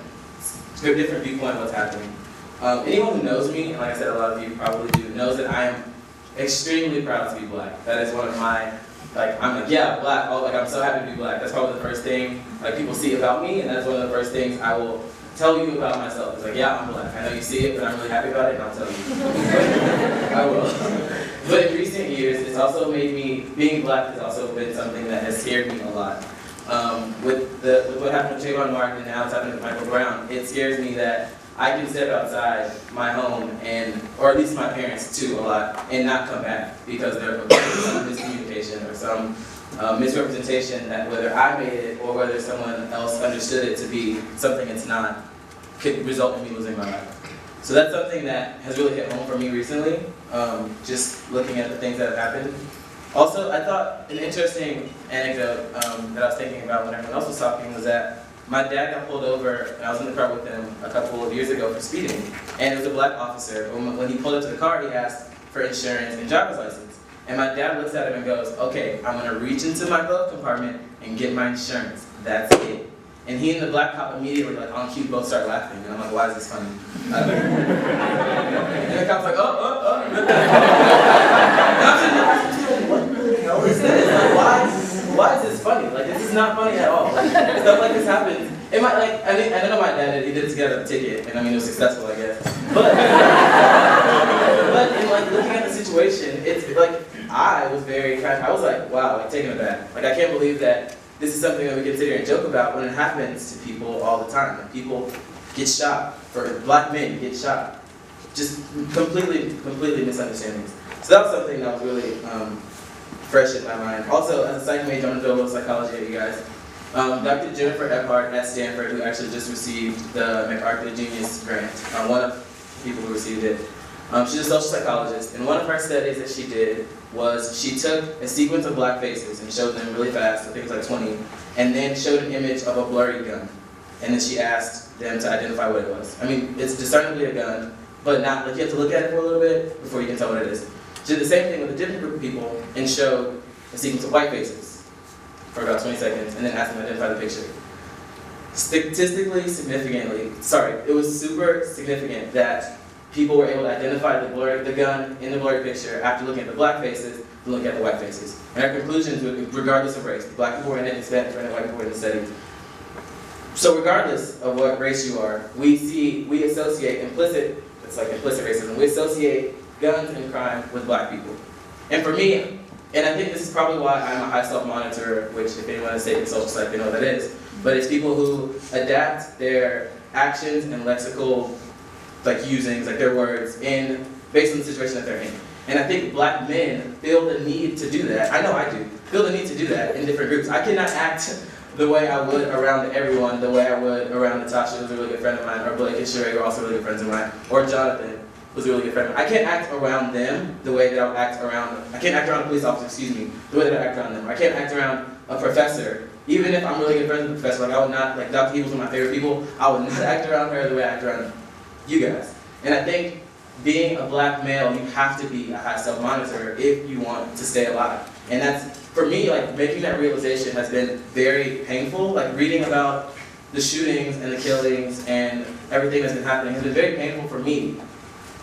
viewpoint what's happening. Anyone who knows me, and like I said, a lot of you probably do, knows that I am extremely proud to be black. That is one of my, I'm like, yeah, black, oh, I'm so happy to be black. That's probably the first thing people see about me, and that's one of the first things I will tell you about myself. It's like, yeah, I'm black. I know you see it, but I'm really happy about it, and I'll tell you. I will. But in recent years, it's also made me, being black has also been something that has scared me a lot. With what happened with Trayvon Martin and now it's happening with Michael Brown, it scares me that I can step outside my home or at least my parents too a lot, and not come back because there's some miscommunication or some misrepresentation that whether I made it or whether someone else understood it to be something it's not could result in me losing my life. So that's something that has really hit home for me recently, just looking at the things that have happened. Also, I thought an interesting anecdote that I was thinking about when everyone else was talking was that my dad got pulled over, and I was in the car with him a couple of years ago for speeding, and it was a black officer. When he pulled up to the car, he asked for insurance and driver's license. And my dad looks at him and goes, okay, I'm gonna reach into my glove compartment and get my insurance. That's it. And he and the black cop immediately, like on cue, both start laughing. And I'm like, why is this funny? And the cop's like, oh. And I'm sitting there, what the hell is this? Like, why is this funny? Like, this is not funny at all. Like, stuff like this happens. It might, like, I mean, I don't know my dad, he did it to get a ticket, and I mean, it was successful, I guess. But in like looking at the situation, it's like, I was like, wow, like taken aback. Like, I can't believe that this is something that we can sit here and joke about when it happens to people all the time. Like, people get shot, black men get shot. Just completely misunderstandings. So that was something that was really fresh in my mind. Also, as a psych major, I'm going to do a little psychology at you guys. Dr. Jennifer Ephart at Stanford, who actually just received the MacArthur Genius Grant, one of the people who received it. She's a social psychologist, and one of her studies that she did was she took a sequence of black faces and showed them really fast, I think it was like 20, and then showed an image of a blurry gun. And then she asked them to identify what it was. I mean, it's discernibly a gun, but not, like, you have to look at it for a little bit before you can tell what it is. She did the same thing with a different group of people and showed a sequence of white faces for about 20 seconds, and then asked them to identify the picture. Statistically significantly, it was super significant that people were able to identify the gun in the blurry picture after looking at the black faces and looking at the white faces. And our conclusions, regardless of race, black people were in it, Hispanics were in it, white people were in the study. So regardless of what race you are, we associate implicit racism, we associate guns and crime with black people. And for me, and I think this is probably why I'm a high self-monitor, which if anyone has taken social psych, they know what that is, but it's people who adapt their actions and lexical usings, like their words, based on the situation that they're in. And I think black men feel the need to do that. I know I do. Feel the need to do that in different groups. I cannot act the way I would around everyone, the way I would around Natasha, who's a really good friend of mine, or Blake and Sheree, who are also really good friends of mine, or Jonathan, who's a really good friend of mine. I can't act around them the way that I would act around, I can't act around a police officer, the way that I act around them. I can't act around a professor. Even if I'm really good friends with the professor, I would not, Dr. Hebel's one of my favorite people, I would not act around her the way I act around you guys. And I think being a black male, you have to be a high self-monitor if you want to stay alive. And that's, for me, making that realization has been very painful. Reading about the shootings and the killings and everything that's been happening has been very painful for me.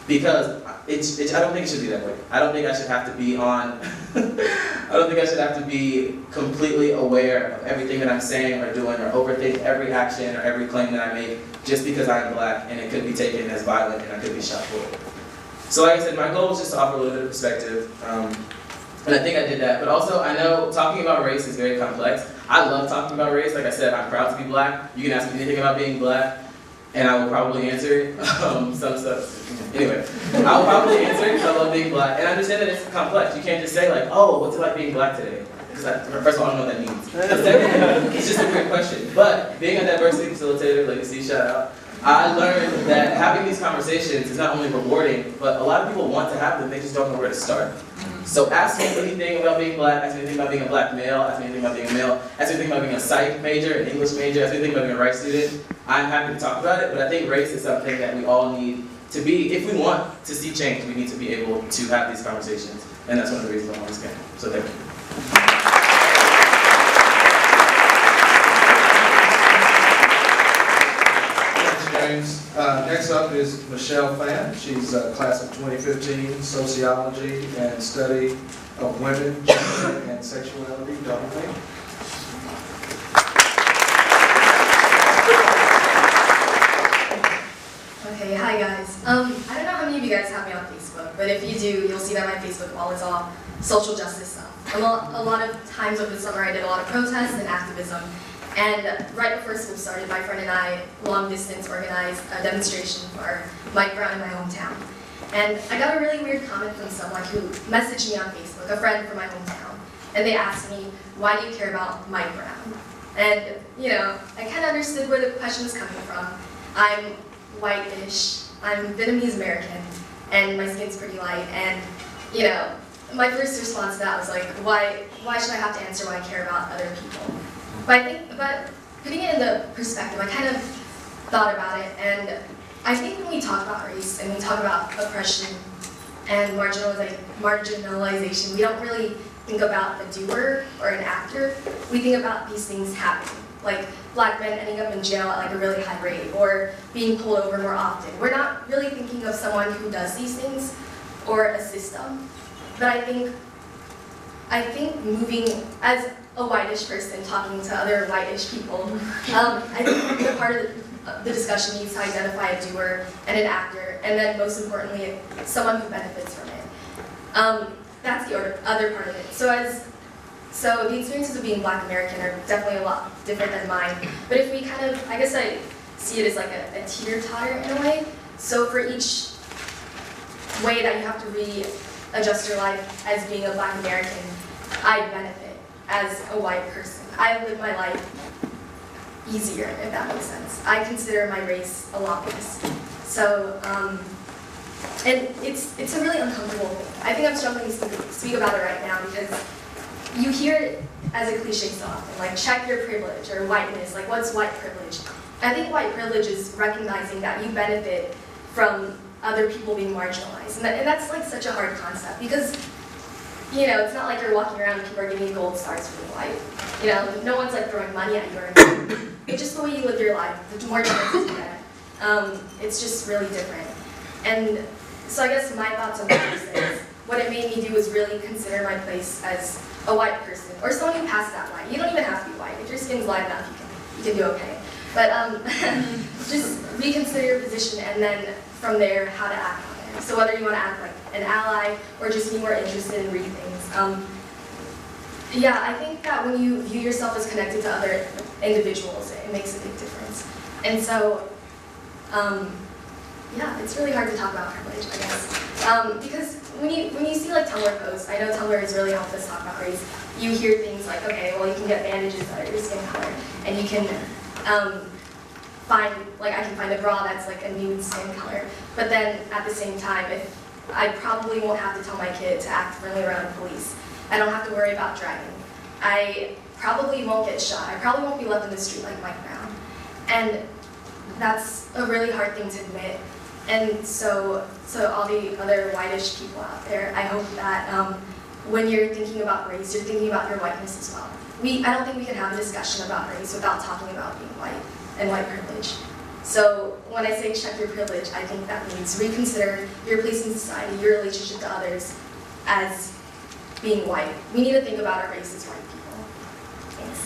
Because I don't think it should be that way. I don't think I should have to be I don't think I should have to be completely aware of everything that I'm saying or doing or overthink every action or every claim that I make just because I'm black and it could be taken as violent and I could be shot for it. So like I said, my goal was just to offer a little bit of perspective. And I think I did that. But also, I know talking about race is very complex. I love talking about race. Like I said, I'm proud to be black. You can ask me anything about being black, and I will probably answer it. Some stuff. Anyway, I'll probably answer it because I love being black. And I understand that it's complex. You can't just say oh, what's it like being black today? Because first of all, I don't know what that means. Second, it's just a great question. But being a diversity facilitator, Legacy, shout out, I learned that having these conversations is not only rewarding, but a lot of people want to have them, they just don't know where to start. So ask me anything about being black, ask me anything about being a black male, ask me anything about being a male, ask me anything about being a psych major, an English major, ask me anything about being a rights student. I'm happy to talk about it, but I think race is something that we all need to be, if we want to see change, we need to be able to have these conversations. And that's one of the reasons I want this game. So thank you. Next up is Michelle Pham. She's class of 2015, Sociology and Study of Women, Gender, and Sexuality, double thing. Okay, hi guys. I don't know how many of you guys have me on Facebook, but if you do, you'll see that my Facebook wall is all social justice stuff. A lot of times over the summer I did a lot of protests and activism. And right before school started, my friend and I, long distance, organized a demonstration for Mike Brown in my hometown. And I got a really weird comment from someone who messaged me on Facebook, a friend from my hometown. And they asked me, why do you care about Mike Brown? And, I kind of understood where the question was coming from. I'm white-ish, I'm Vietnamese American, and my skin's pretty light. And, my first response to that was why should I have to answer why I care about other people? But putting it in the perspective. I kind of thought about it, and I think when we talk about race and we talk about oppression and marginalization, we don't really think about a doer or an actor. We think about these things happening, like black men ending up in jail at like a really high rate or being pulled over more often. We're not really thinking of someone who does these things or a system. But I think moving as a whitish person talking to other whitish people, I think the part of the discussion needs to identify a doer and an actor, and then most importantly, someone who benefits from it. That's the other part of it. So the experiences of being Black American are definitely a lot different than mine. But if we kind of, I guess I see it as like a teeter-totter in a way. So for each way that you have to readjust your life as being a Black American, I benefit as a white person. I live my life easier, if that makes sense. I consider my race a lot less. So, and it's a really uncomfortable thing. I think I'm struggling to speak about it right now because you hear it as a cliche so often, like check your privilege or whiteness, like what's white privilege? I think white privilege is recognizing that you benefit from other people being marginalized. And that's like such a hard concept because, you know, it's not like you're walking around and people are giving you gold stars for being white. You know, no one's like throwing money at you or anything. It's just the way you live your life, the more chances you get. It's just really different. And so I guess my thoughts on this is, what it made me do was really consider my place as a white person, or someone who passed that white. You don't even have to be white. If your skin's light enough, you can do okay. But just reconsider your position, and then from there, how to act on it. So whether you want to act like an ally, or just be more interested in reading things. Yeah, I think that when you view yourself as connected to other individuals, it makes a big difference. And so, yeah, it's really hard to talk about privilege, I guess. Because when you see like Tumblr posts, I know Tumblr has really helped us talk about race. You hear things like, okay, well you can get bandages that are your skin color, and you can I can find a bra that's like a nude skin color. But then at the same time, I probably won't have to tell my kid to act friendly around the police. I don't have to worry about driving. I probably won't get shot. I probably won't be left in the street like Mike Brown. And that's a really hard thing to admit. And so all the other whitish people out there, I hope that when you're thinking about race, you're thinking about your whiteness as well. I don't think we can have a discussion about race without talking about being white and white privilege. So when I say check your privilege, I think that means reconsider your place in society, your relationship to others as being white. We need to think about our race as white people. Thanks.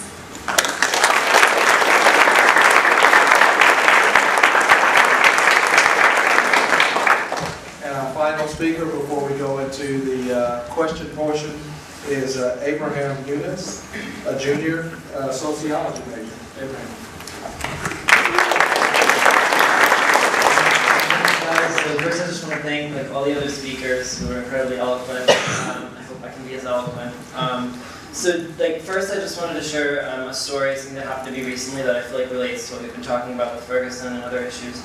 And our final speaker before we go into the question portion is Abraham Eunice, a junior sociology major. Abraham. So first I just want to thank all the other speakers who were incredibly eloquent. I hope I can be as eloquent. First I just wanted to share a story, something that happened to me recently that I feel like relates to what we've been talking about with Ferguson and other issues.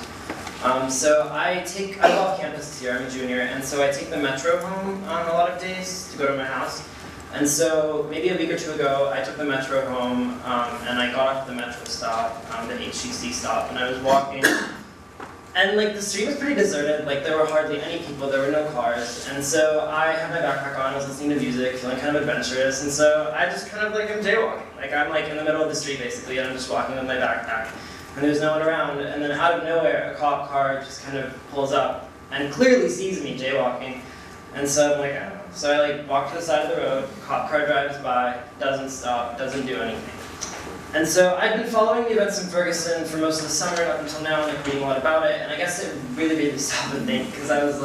So I live off campus here, I'm a junior, and so I take the metro home a lot of days to go to my house. And so maybe a week or two ago, I took the metro home, and I got off at the metro stop, the HCC stop, and I was walking. And the street was pretty deserted, there were hardly any people, there were no cars. And so I had my backpack on, I was listening to music, feeling kind of adventurous, and so I just kind of am jaywalking. I'm in the middle of the street basically, and I'm just walking with my backpack. And there's no one around, and then out of nowhere, a cop car just kind of pulls up and clearly sees me jaywalking. And so I'm I don't know. So I walk to the side of the road, cop car drives by, doesn't stop, doesn't do anything. And so I've been following the events in Ferguson for most of the summer up until now, and reading a lot about it, and I guess it really made me stop and think, because I was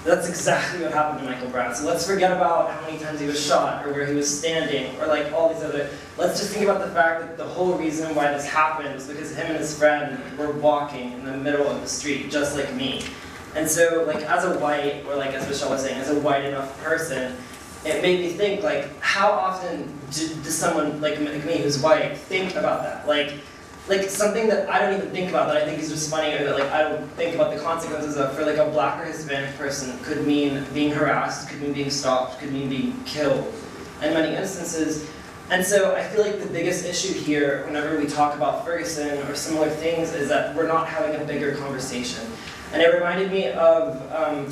that's exactly what happened to Michael Brown. So let's forget about how many times he was shot, or where he was standing, or all these other, let's just think about the fact that the whole reason why this happened was because him and his friend were walking in the middle of the street, just like me. And so, as a white, or as Michelle was saying, as a white enough person, it made me think, how often does someone like me who's white think about that? Something that I don't even think about that I think is just funny, or that I don't think about the consequences of for a Black or Hispanic person could mean being harassed, could mean being stopped, could mean being killed. In many instances, And so I feel like the biggest issue here, whenever we talk about Ferguson or similar things, is that we're not having a bigger conversation. And it reminded me of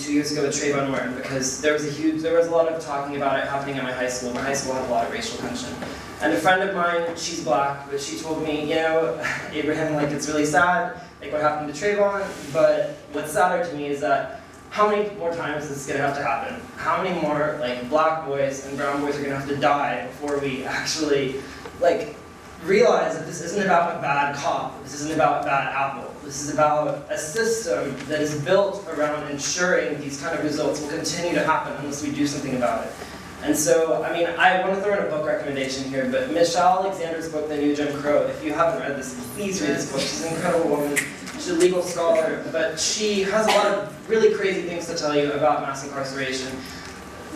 2 years ago with Trayvon Martin, because there was a lot of talking about it happening at my high school. My high school had a lot of racial tension. And a friend of mine, she's black, but she told me, you know, Abraham, like, it's really sad, like what happened to Trayvon, but what's sadder to me is that how many more times is this gonna have to happen? How many more, like, black boys and brown boys are gonna have to die before we actually, like, realize that this isn't about a bad cop, this isn't about a bad apple. This is about a system that is built around ensuring these kind of results will continue to happen unless we do something about it. And so, I mean, I want to throw in a book recommendation here, but Michelle Alexander's book, The New Jim Crow, if you haven't read this, please read this book. She's an incredible woman. She's a legal scholar, but she has a lot of really crazy things to tell you about mass incarceration.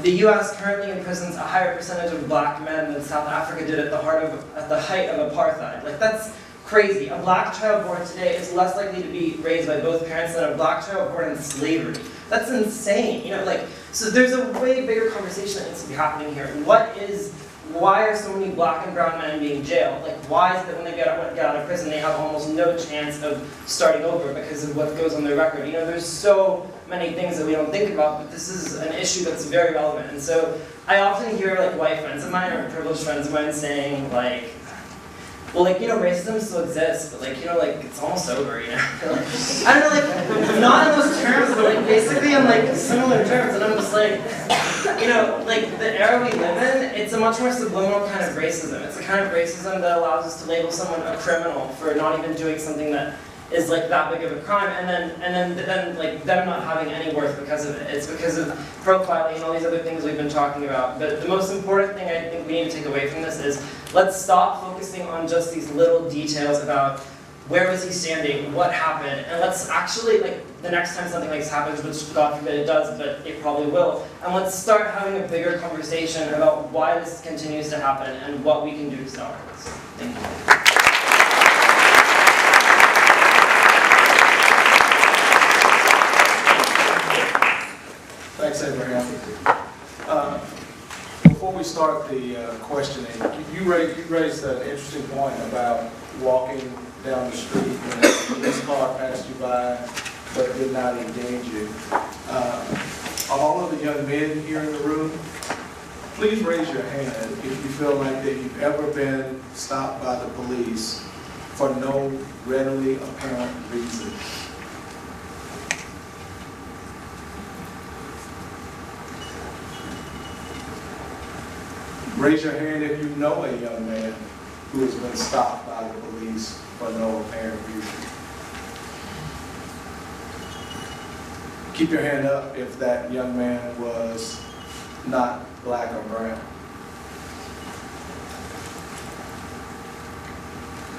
The U.S. currently imprisons a higher percentage of black men than South Africa did at the height of apartheid. Like, that's crazy. A black child born today is less likely to be raised by both parents than a black child born in slavery. That's insane. You know, like, so there's a way bigger conversation that needs to be happening here. Why are so many black and brown men being jailed? Like, why is it that when they get out of prison, they have almost no chance of starting over because of what goes on their record? You know, there's so many things that we don't think about, but this is an issue that's very relevant. And so I often hear, like, white friends of mine or privileged friends of mine saying, like, well, like, you know, racism still exists, but, like, you know, like, it's almost over, you know? Like, I don't know, like, not in those terms, but, like, basically in, like, similar terms, and I'm just like, you know, like, the era we live in, it's a much more subliminal kind of racism. It's a kind of racism that allows us to label someone a criminal for not even doing something that is, like, that big of a crime, and then like, them not having any worth because of it. It's because of profiling and all these other things we've been talking about. But the most important thing I think we need to take away from this is, let's stop focusing on just these little details about where was he standing, what happened, and let's actually, like, the next time something like this happens, which God forbid it does, but it probably will, and let's start having a bigger conversation about why this continues to happen and what we can do to stop this. Thank you. Thanks, Abraham. Before we start the questioning, you raised an interesting point about walking down the street when a police car passed you by but did not engage you. All of the young men here in the room, please raise your hand if you feel like that you've ever been stopped by the police for no readily apparent reason. Raise your hand if you know a young man who has been stopped by the police for no apparent reason. Keep your hand up if that young man was not black or brown.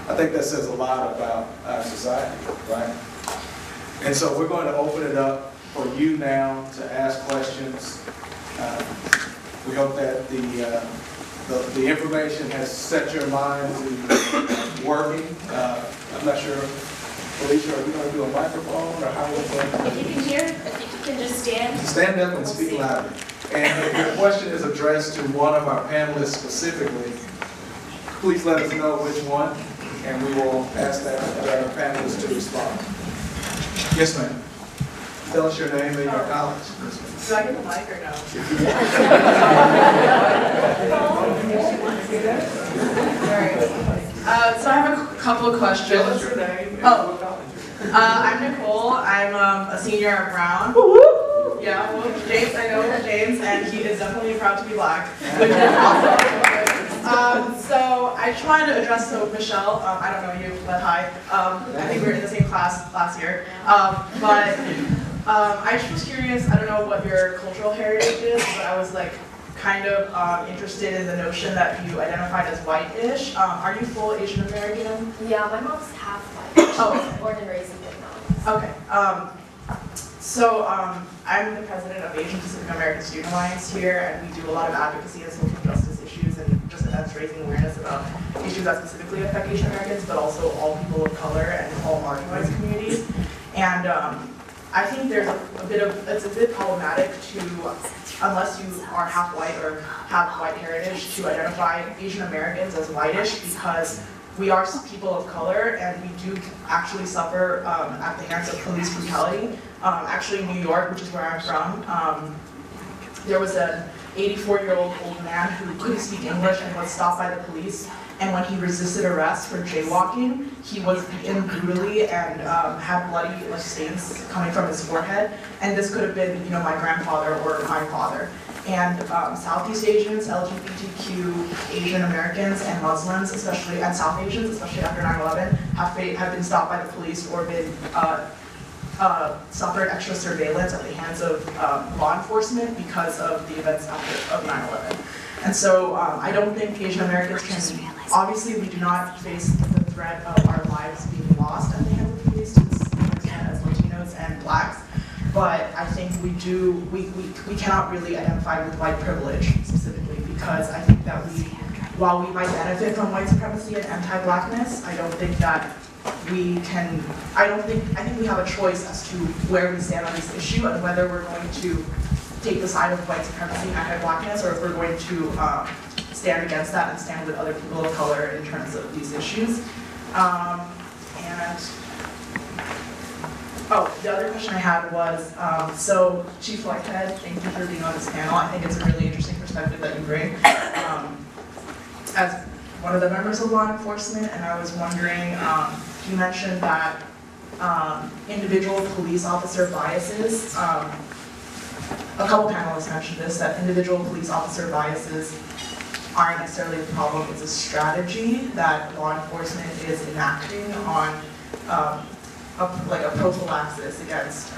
I think that says a lot about our society, right? And so we're going to open it up for you now to ask questions. We hope that the information has set your minds in working. I'm not sure, Felicia, are we going to do a microphone or how are we going to? If you can hear, if you can just stand. Stand up and speak louder. And if your question is addressed to one of our panelists specifically, please let us know which one, and we will ask that our panelists to respond. Yes, ma'am. Tell us your name and your college. Do I get the mic or no? Alright. So I have a couple of questions. Tell us your name and Oh. what college you're in. I'm Nicole. I'm a senior at Brown. Yeah, well, James, I know James, and he is definitely proud to be black, which is awesome. So I just wanted to address Michelle. I don't know you, but hi. I think we were in the same class last year. I just was curious. I don't know what your cultural heritage is, but I was like kind of interested in the notion that you identified as white-ish. Are you full Asian American? Yeah, my mom's half white. Oh. Born and raised in Vietnam. Okay. I'm the president of Asian Pacific American Student Alliance here, and we do a lot of advocacy on social justice issues and just events raising awareness about issues that specifically affect Asian Americans, but also all people of color and all marginalized communities. And I think there's it's a bit problematic to, unless you are half white or have white heritage, to identify Asian Americans as whitish, because we are people of color and we do actually suffer at the hands of police brutality. Actually in New York, which is where I'm from, there was an 84-year-old old man who couldn't speak English and was stopped by the police. And when he resisted arrest for jaywalking, he was beaten brutally and had bloody stains coming from his forehead. And this could have been, my grandfather or my father. And Southeast Asians, LGBTQ, Asian Americans, and Muslims, especially, and South Asians, especially after 9/11, have been stopped by the police or been suffered extra surveillance at the hands of law enforcement because of the events of 9/11. And so I don't think Asian Americans can, obviously we do not face the threat of our lives being lost at the hands of the police as Latinos and Blacks, but I think we cannot really identify with white privilege specifically, because I think that while we might benefit from white supremacy and anti-Blackness, I don't think that we can, I think we have a choice as to where we stand on this issue and whether we're going to take the side of white supremacy and anti-Blackness, or if we're going to stand against that and stand with other people of color in terms of these issues. The other question I had was, so Chief Whitehead, thank you for being on this panel. I think it's a really interesting perspective that you bring. As one of the members of law enforcement, and I was wondering, you mentioned that individual police officer biases, a couple panelists mentioned this, that individual police officer biases aren't necessarily the problem, it's a strategy that law enforcement is enacting on a prophylaxis against,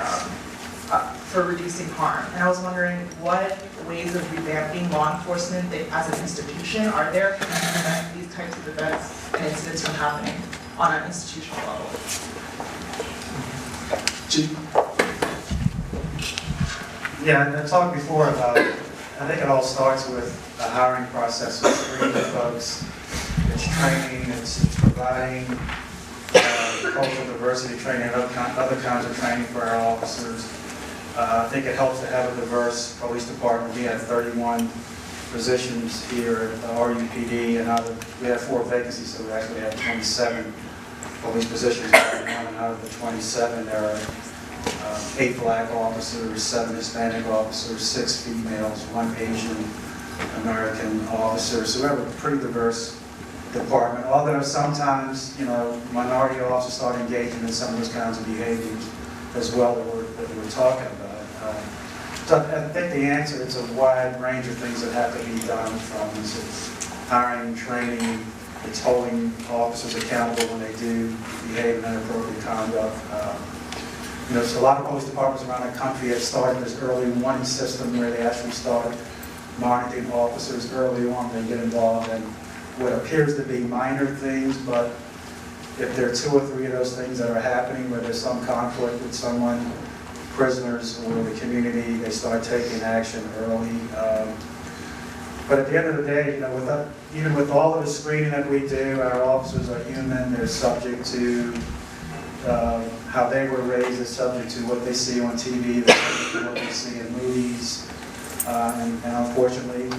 for reducing harm. And I was wondering what ways of revamping law enforcement as an institution are there to prevent these types of events and incidents from happening on an institutional level? Yeah, I talked before about, I think it all starts with a hiring process with screening folks. It's training, it's providing cultural diversity training and other kinds of training for our officers. I think it helps to have a diverse police department. We have 31 positions here at the RUPD, and we have 4 vacancies, so we actually have 27 police positions right now, and out of the 27, there are 8 black officers, 7 Hispanic officers, 6 females, 1 Asian American officer. So we have a pretty diverse department, although sometimes, minority officers start engaging in some of those kinds of behaviors as well that we're talking about. So I think the answer is a wide range of things that have to be done, from hiring, training, it's holding officers accountable when they do behave in inappropriate conduct. So a lot of police departments around the country have started this early warning system where they actually start monitoring officers early on. They get involved in what appears to be minor things, but if there are 2 or 3 of those things that are happening where there's some conflict with someone, prisoners or the community, they start taking action early. But at the end of the day, even with all of the screening that we do, our officers are human. They're subject to how they were raised, they're subject to what they see on TV, they're subject to what they see in movies. And unfortunately,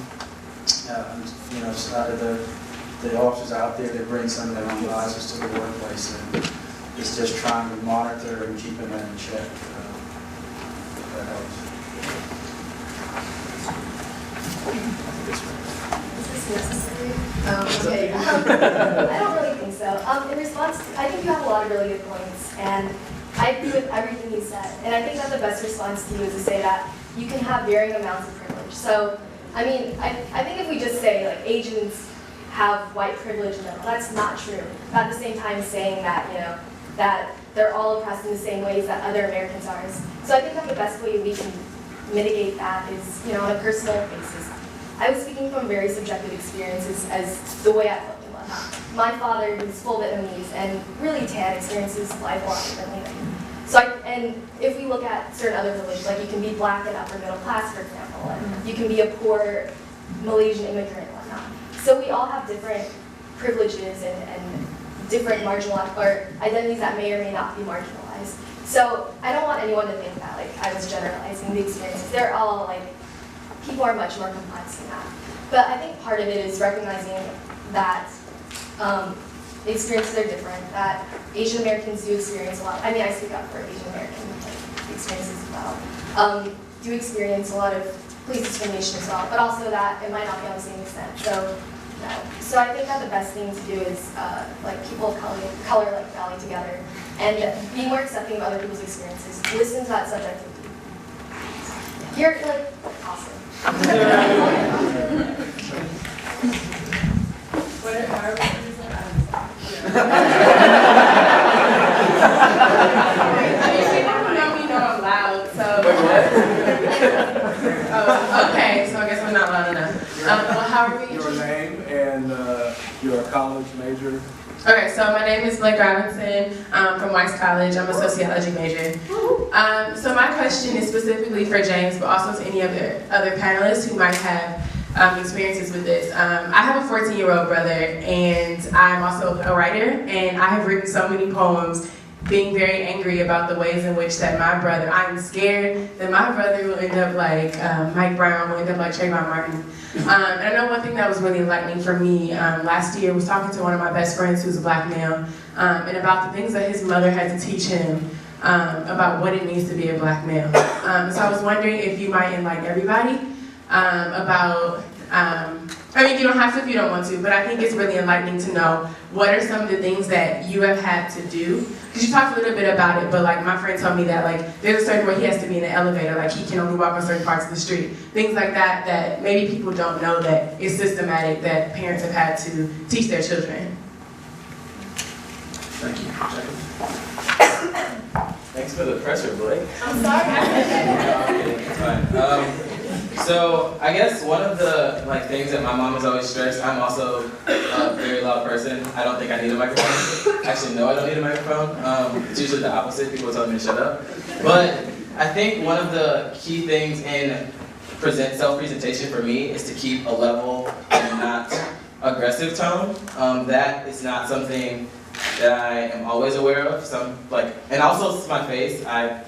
out of the officers out there, they bring some of their own biases to the workplace. And it's just trying to monitor and keep them in check. That helps. Is this necessary? Okay. I don't really think so. In response, I think you have a lot of really good points, and I agree with everything you said. And I think that the best response to you is to say that you can have varying amounts of privilege. So, I think if we just say, like, Asians have white privilege in them, that's not true. But at the same time saying that, that they're all oppressed in the same ways that other Americans are. So I think that the best way we can mitigate that is, on a personal basis. I was speaking from very subjective experiences as the way I felt and whatnot. My father is full Vietnamese and really tan, experiences life a lot differently than me. So and if we look at certain other religions, like you can be black and upper middle class, for example, and you can be a poor Malaysian immigrant and whatnot. So we all have different privileges and different marginalized or identities that may or may not be marginalized. So I don't want anyone to think that like I was generalizing the experiences. They're all like, people are much more complex than that. But I think part of it is recognizing that the experiences are different, that Asian Americans do experience a lot. I mean, I speak up for Asian American experiences as well. Do experience a lot of police discrimination as well, but also that it might not be on the same extent. So, no. So I think that the best thing to do is like people of color like rally together and be more accepting of other people's experiences. Listen to that subjectivity. You're like awesome. Okay, so I guess I'm not loud enough. Well, how are we? Your name and your college major. Okay, so my name is Blake Robinson from Weiss College. I'm a sociology major. So my question is specifically for James, but also to any other panelists who might have experiences with this. I have a 14-year-old brother, and I'm also a writer, and I have written so many poems being very angry about the ways in which that my brother, I'm scared that my brother will end up like Mike Brown, will end up like Trayvon Martin. And I know one thing that was really enlightening for me last year was talking to one of my best friends who's a black male, and about the things that his mother had to teach him about what it means to be a black male. So I was wondering if you might enlighten everybody about, I mean, you don't have to if you don't want to, but I think it's really enlightening to know what are some of the things that you have had to do. Because you talked a little bit about it, but like my friend told me that like there's a certain way he has to be in the elevator, like he can only walk on certain parts of the street. Things like that that maybe people don't know that is systematic that parents have had to teach their children. Thank you. Thanks for the pressure, Blake. I'm sorry. It's fine. So I guess one of the things that my mom has always stressed, I'm also a very loud person. I don't think I need a microphone. Actually, no, I don't need a microphone. It's usually the opposite. People tell me to shut up. But I think one of the key things in self-presentation for me is to keep a level and not aggressive tone. That is not something that I am always aware of. And also my face. I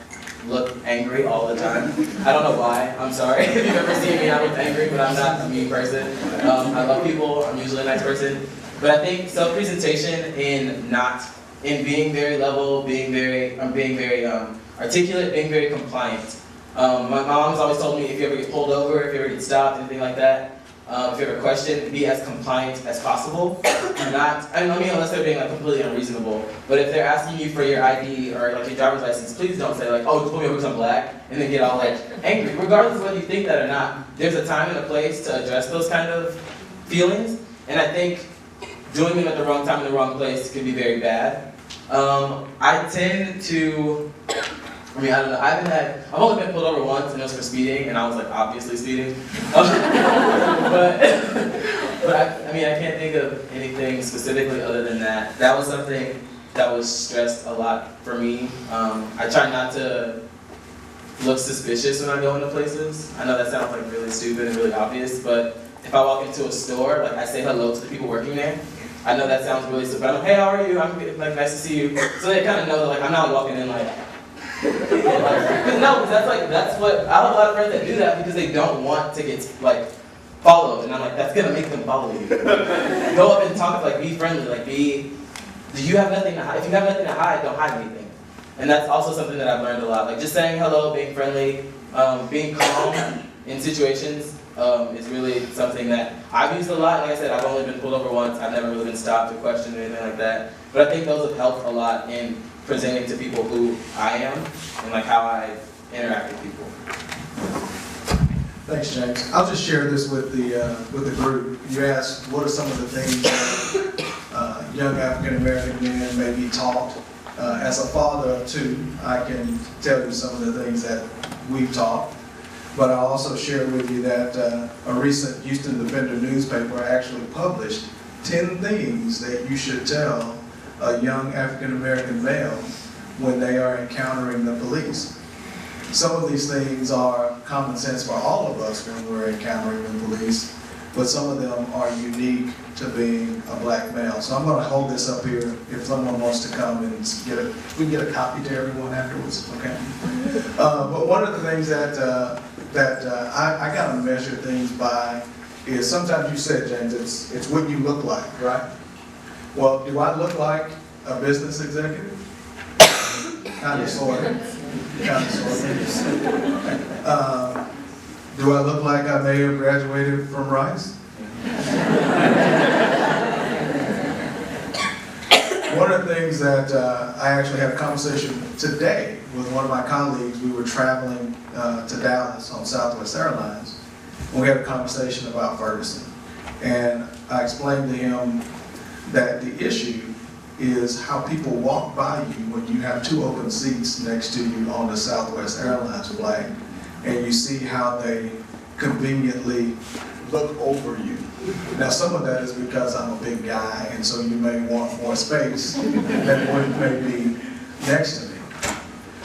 look angry all the time. I don't know why. I'm sorry if you've ever seen me. I look angry, but I'm not a mean person. I love people. I'm usually a nice person. But I think self-presentation in being very level, being very articulate, being very compliant. My mom's always told me if you ever get pulled over, if you ever get stopped, anything like that, if you have a question, be as compliant as possible. Unless they're being completely unreasonable. But if they're asking you for your ID or your driver's license, please don't say oh, just pull me over because I'm black, and then get all angry. Regardless of whether you think that or not, there's a time and a place to address those kind of feelings. And I think doing them at the wrong time in the wrong place can be very bad. I tend to. I don't know. I've only been pulled over once, and it was for speeding, and I was obviously speeding. But I can't think of anything specifically other than that. That was something that was stressed a lot for me. I try not to look suspicious when I go into places. I know that sounds really stupid and really obvious, but if I walk into a store, I say hello to the people working there. I know that sounds really stupid. I'm hey, how are you? I'm nice to see you. So they kind of know that I'm not walking in that's what I have a lot of friends that do that because they don't want to get followed, and I'm that's gonna make them follow you. Go up and talk, be friendly, do you have nothing to hide? If you have nothing to hide, don't hide anything. And that's also something that I've learned a lot. Just saying hello, being friendly, being calm in situations is really something that I've used a lot. Like I said, I've only been pulled over once. I've never really been stopped or questioned or anything like that. But I think those have helped a lot in presenting to people who I am and how I interact with people. Thanks, James. I'll just share this with the group. You asked what are some of the things that young African American men may be taught. As a father of two, I can tell you some of the things that we've taught. But I'll also share with you that a recent Houston Defender newspaper actually published 10 things that you should tell a young African American male when they are encountering the police. Some of these things are common sense for all of us when we're encountering the police, but some of them are unique to being a black male. So I'm going to hold this up here if someone wants to come and get it. We can get a copy to everyone afterwards, okay? But one of the things that I kind of measure things by is sometimes you said, James, it's what you look like, right? Well, do I look like a business executive? Kind of, sort of. Kind of, sort of. Do I look like I may have graduated from Rice? One of the things that I actually had a conversation today with one of my colleagues. We were traveling to Dallas on Southwest Airlines. And we had a conversation about Ferguson. And I explained to him that the issue is how people walk by you when you have 2 open seats next to you on the Southwest Airlines flight, and you see how they conveniently look over you. Now, some of that is because I'm a big guy, and so you may want more space than what may be next to me.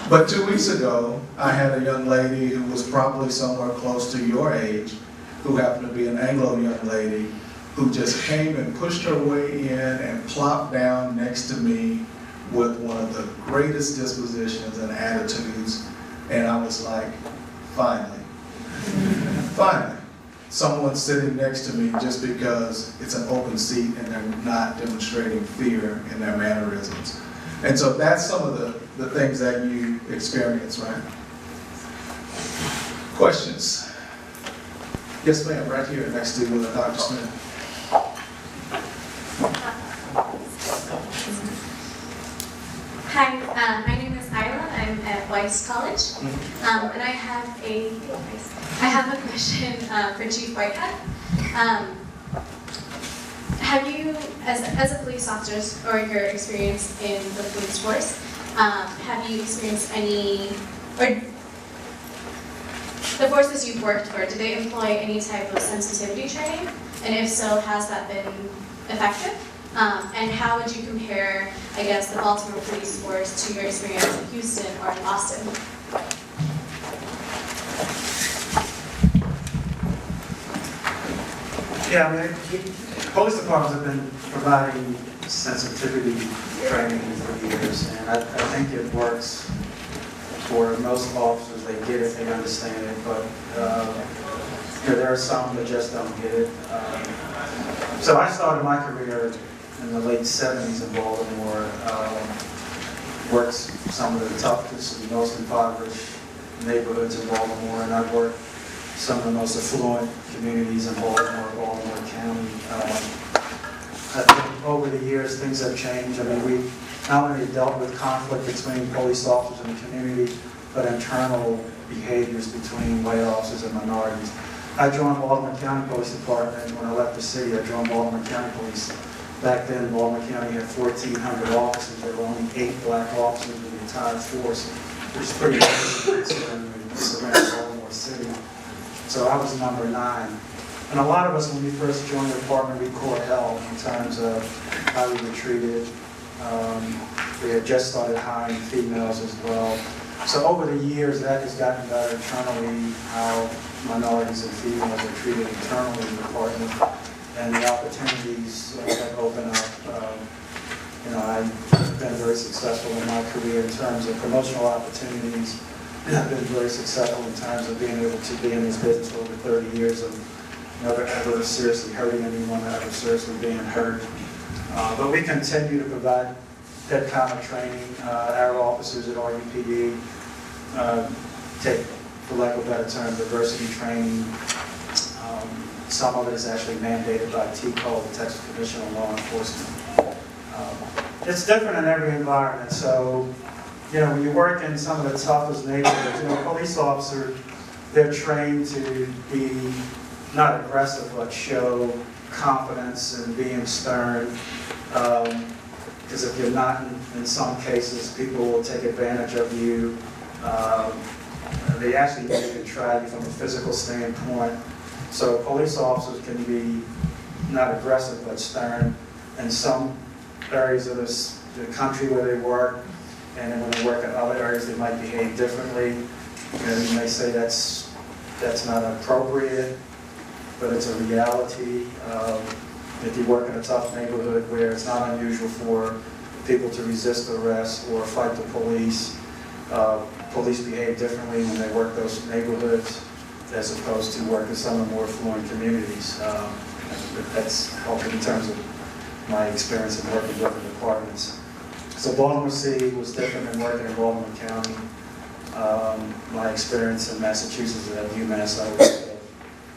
But 2 weeks ago, I had a young lady who was probably somewhere close to your age, who happened to be an Anglo young lady, who just came and pushed her way in and plopped down next to me with one of the greatest dispositions and attitudes. And I was like, finally, finally, someone sitting next to me just because it's an open seat and they're not demonstrating fear in their mannerisms. And so that's some of the things that you experience, right? Questions? Yes, ma'am, right here next to Dr. Smith. Hi, my name is Isla. I'm at Weiss College, and I have a question for Chief Whitehead. Have you, as a police officer, or your experience in the police force, have you experienced any, or the forces you've worked for, do they employ any type of sensitivity training? And if so, has that been effective? And how would you compare, I guess, the Baltimore police force to your experience in Houston or in Boston? Yeah, I mean, police departments have been providing sensitivity training for years, and I think it works for most officers. They get it, they understand it, but there are some that just don't get it. So I started my career in the late 70s in Baltimore, worked some of the toughest and most impoverished neighborhoods in Baltimore, and I've worked some of the most affluent communities in Baltimore County. I think over the years things have changed. I mean, we not only dealt with conflict between police officers and the community, but internal behaviors between white officers and minorities. I joined Baltimore County Police Department when I left the city. I joined Baltimore County Police. Back then, Baltimore County had 1,400 officers. There were only 8 black officers in the entire force, which is pretty good considering the surrounding Baltimore City. So I was number 9. And a lot of us, when we first joined the department, we caught hell in terms of how we were treated. We had just started hiring females as well. So over the years, that has gotten better internally, how minorities and females are treated internally in the department, and the opportunities that open up. I've been very successful in my career in terms of promotional opportunities. I've been very successful in terms of being able to be in this business for over 30 years of never ever seriously hurting anyone, ever seriously being hurt. But we continue to provide that kind of training. Our officers at RUPD take, for lack of a better term, diversity training. Some of it is actually mandated by TCO, the Texas Commission on Law Enforcement. It's different in every environment. So, when you work in some of the toughest neighborhoods, police officers, they're trained to be not aggressive, but show confidence and being stern. Because if you're not, in some cases, people will take advantage of you. They actually may even try you from a physical standpoint. So police officers can be not aggressive, but stern. In some areas of the country where they work, and then when they work in other areas, they might behave differently. And you may say that's not appropriate. but it's a reality. If you work in a tough neighborhood where it's not unusual for people to resist arrest or fight the police, police behave differently when they work those neighborhoods as opposed to work in some of the more affluent communities. That's helping in terms of my experience in working in different departments. So Baltimore City was different than working in Baltimore County. My experience in Massachusetts at UMass, I was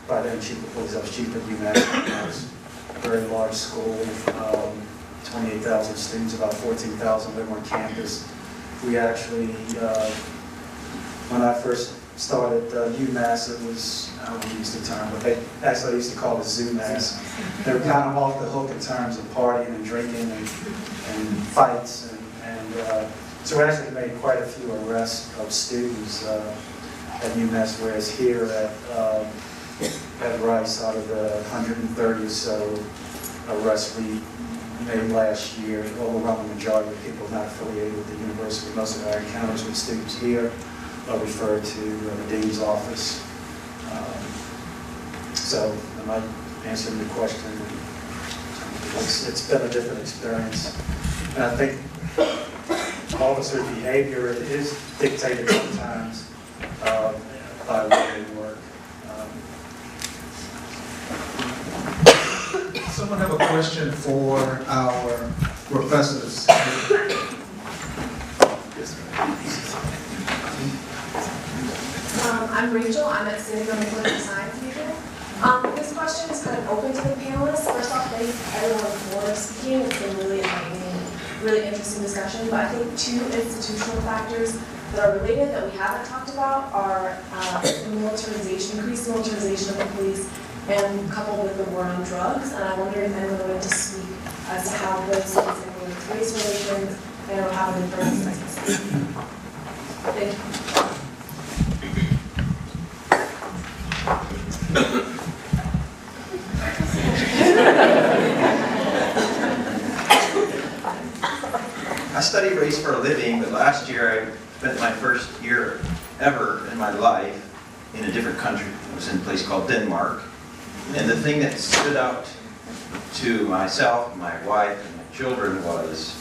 by then chief of police. I was chief at UMass. It was a very large school, 28,000 students, about 14,000 live on campus. We actually, when I first started UMass, it was, I don't use the term, but they actually used to call it ZooMass. They were kind of off the hook in terms of partying and drinking and fights. So we actually made quite a few arrests of students at UMass, whereas here at Rice, out of the 130 or so arrests we made last year, the overwhelming majority of people not affiliated with the university. Most of our encounters with students here are referred to the dean's office. So am I answering the question? It's been a different experience. And I think officer behavior is dictated sometimes by where they work. Someone have a question for our professors? I'm Rachel. I'm at City on the Political Science major. This question is kind of open to the panelists. First off, thank everyone for speaking. It's been really enlightening, really interesting discussion. But I think two institutional factors that are related that we haven't talked about are militarization, increased militarization of the police, and coupled with the war on drugs. And I wonder if anyone wanted to speak as to how those things influence race relations and how it influences specifically. Thank you. I study race for a living, but last year I spent my first year ever in my life in a different country. I was in a place called Denmark. And the thing that stood out to myself, my wife, and my children was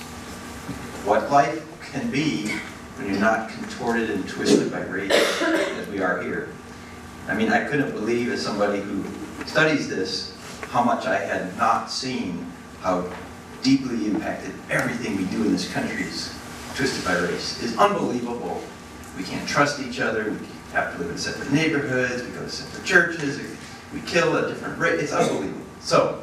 what life can be when you're not contorted and twisted by race as we are here. I mean, I couldn't believe as somebody who studies this how much I had not seen how deeply impacted everything we do in this country is twisted by race. It's unbelievable. We can't trust each other. We have to live in separate neighborhoods. We go to separate churches. We kill a different race. It's unbelievable. So,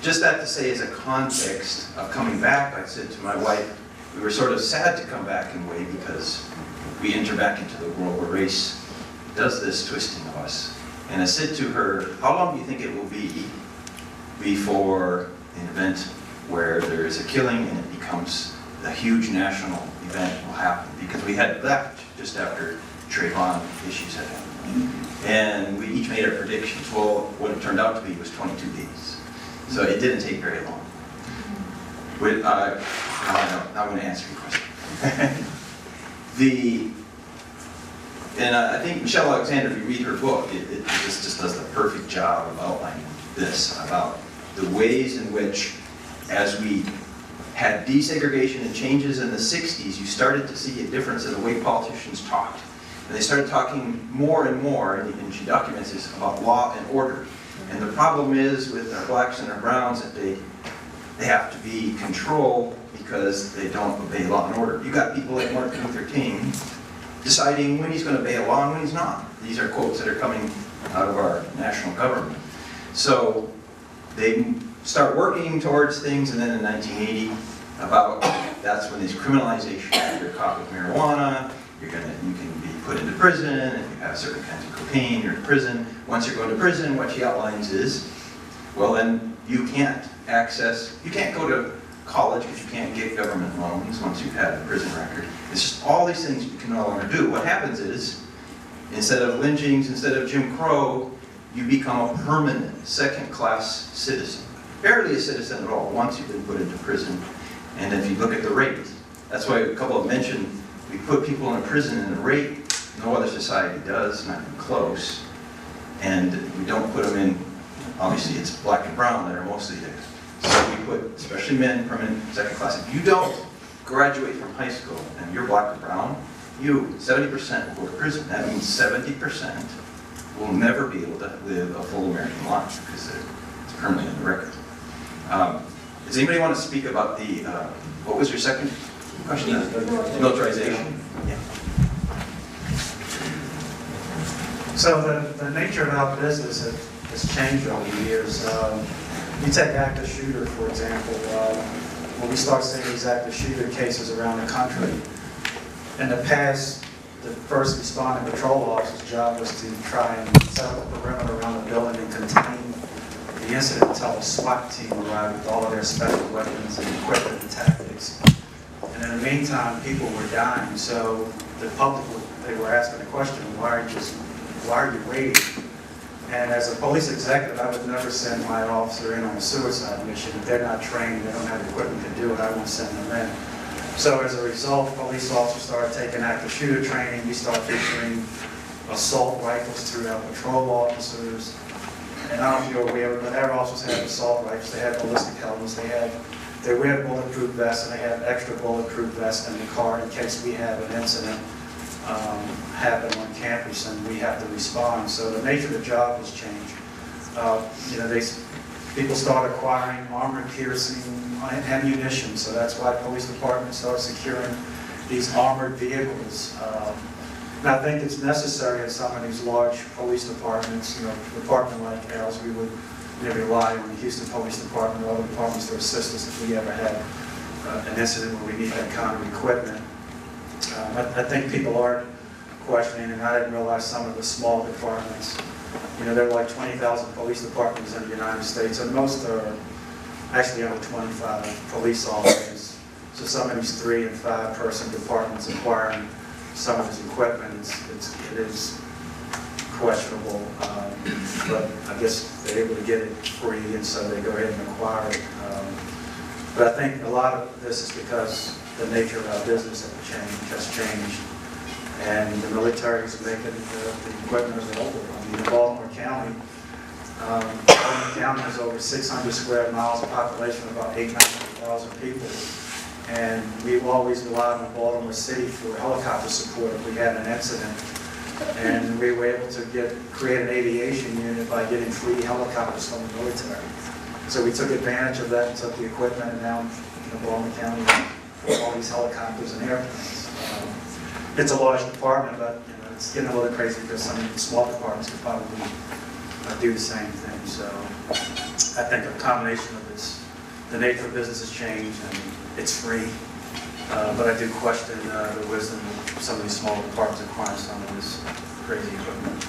just that to say as a context of coming back, I said to my wife, we were sort of sad to come back in a way because we enter back into the world where race does this twisting of us. And I said to her, how long do you think it will be before an event where there is a killing and it becomes a huge national event will happen? Because we had left just after Trayvon issues had happened. And we each made our predictions. Well, what it turned out to be was 22 days. So it didn't take very long. I'm going to answer your question. I think Michelle Alexander, if you read her book, it just does the perfect job of outlining this, about the ways in which, as we had desegregation and changes in the 60s, you started to see a difference in the way politicians talked. And they started talking more and more, and she documents this, about law and order. And the problem is with our blacks and our browns that they have to be controlled because they don't obey law and order. You got people like Martin Luther King deciding when he's going to obey a law and when he's not. These are quotes that are coming out of our national government. So they start working towards things, and then in 1980, that's when this criminalization. If you're caught with marijuana, you can be put into prison. If you have certain kinds of cocaine, you're in prison. Once you're going to prison, what she outlines is, well, then you can't go to college because you can't get government loans once you've had a prison record. It's just all these things you can no longer do. What happens is, instead of lynchings, instead of Jim Crow, you become a permanent second-class citizen. Barely a citizen at all once you've been put into prison. And if you look at the rate, that's why a couple have mentioned we put people in a prison in a rate no other society does, not even close. And we don't put them in, obviously it's black and brown that are mostly there. So we put, especially men, permanent second class. If you don't graduate from high school and you're black or brown, 70% will go to prison. That means 70% will never be able to live a full American life because it's permanently on the record. Does anybody want to speak about the, what was your second question? Militarization? Yeah. So the nature of our business has changed over the years. You take active shooter, for example. When we start seeing these active shooter cases around the country, in the past, the first responding patrol officer's job was to try and set up a perimeter around the building and contain the incident until a SWAT team arrived with all of their special weapons and equipment and tactics. And in the meantime, people were dying, so the public, they were asking the question, why are you waiting? And as a police executive, I would never send my officer in on a suicide mission. If they're not trained, they don't have equipment to do it, I won't send them in. So as a result, police officers started taking active shooter training. We started featuring assault rifles through our patrol officers. And I don't know if you're aware, but our officers have assault rifles. They have ballistic helmets. They wear bulletproof vests, and they have extra bulletproof vests in the car in case we have an incident happen on campus and we have to respond. So the nature of the job has changed. People start acquiring armor-piercing ammunition, so that's why police departments start securing these armored vehicles. And I think it's necessary in some of these large police departments, a department like ours, we would rely on the Houston Police Department or other departments to assist us if we ever had an incident where we need that kind of equipment. I think people are questioning, and I didn't realize some of the small departments, there are like 20,000 police departments in the United States, and most are actually under 25 police officers. So some of these 3- and 5-person departments acquiring some of this equipment, it is questionable, but I guess they're able to get it free, and so they go ahead and acquire it. But I think a lot of this is because the nature of our business has changed, and the military is making the equipment available. I mean, in Baltimore County has over 600 square miles, a population of about 800,000 people, and we've always relied on Baltimore City for helicopter support if we had an incident. And we were able to create an aviation unit by getting free helicopters from the military. So we took advantage of that and took the equipment, and now Baltimore County has all these helicopters and airplanes. It's a large department, but it's getting a little crazy because some of the small departments could probably do the same thing. So I think a combination of this, the nature of business has changed, and it's free. But I do question the wisdom of some of these small departments acquiring some of this crazy equipment.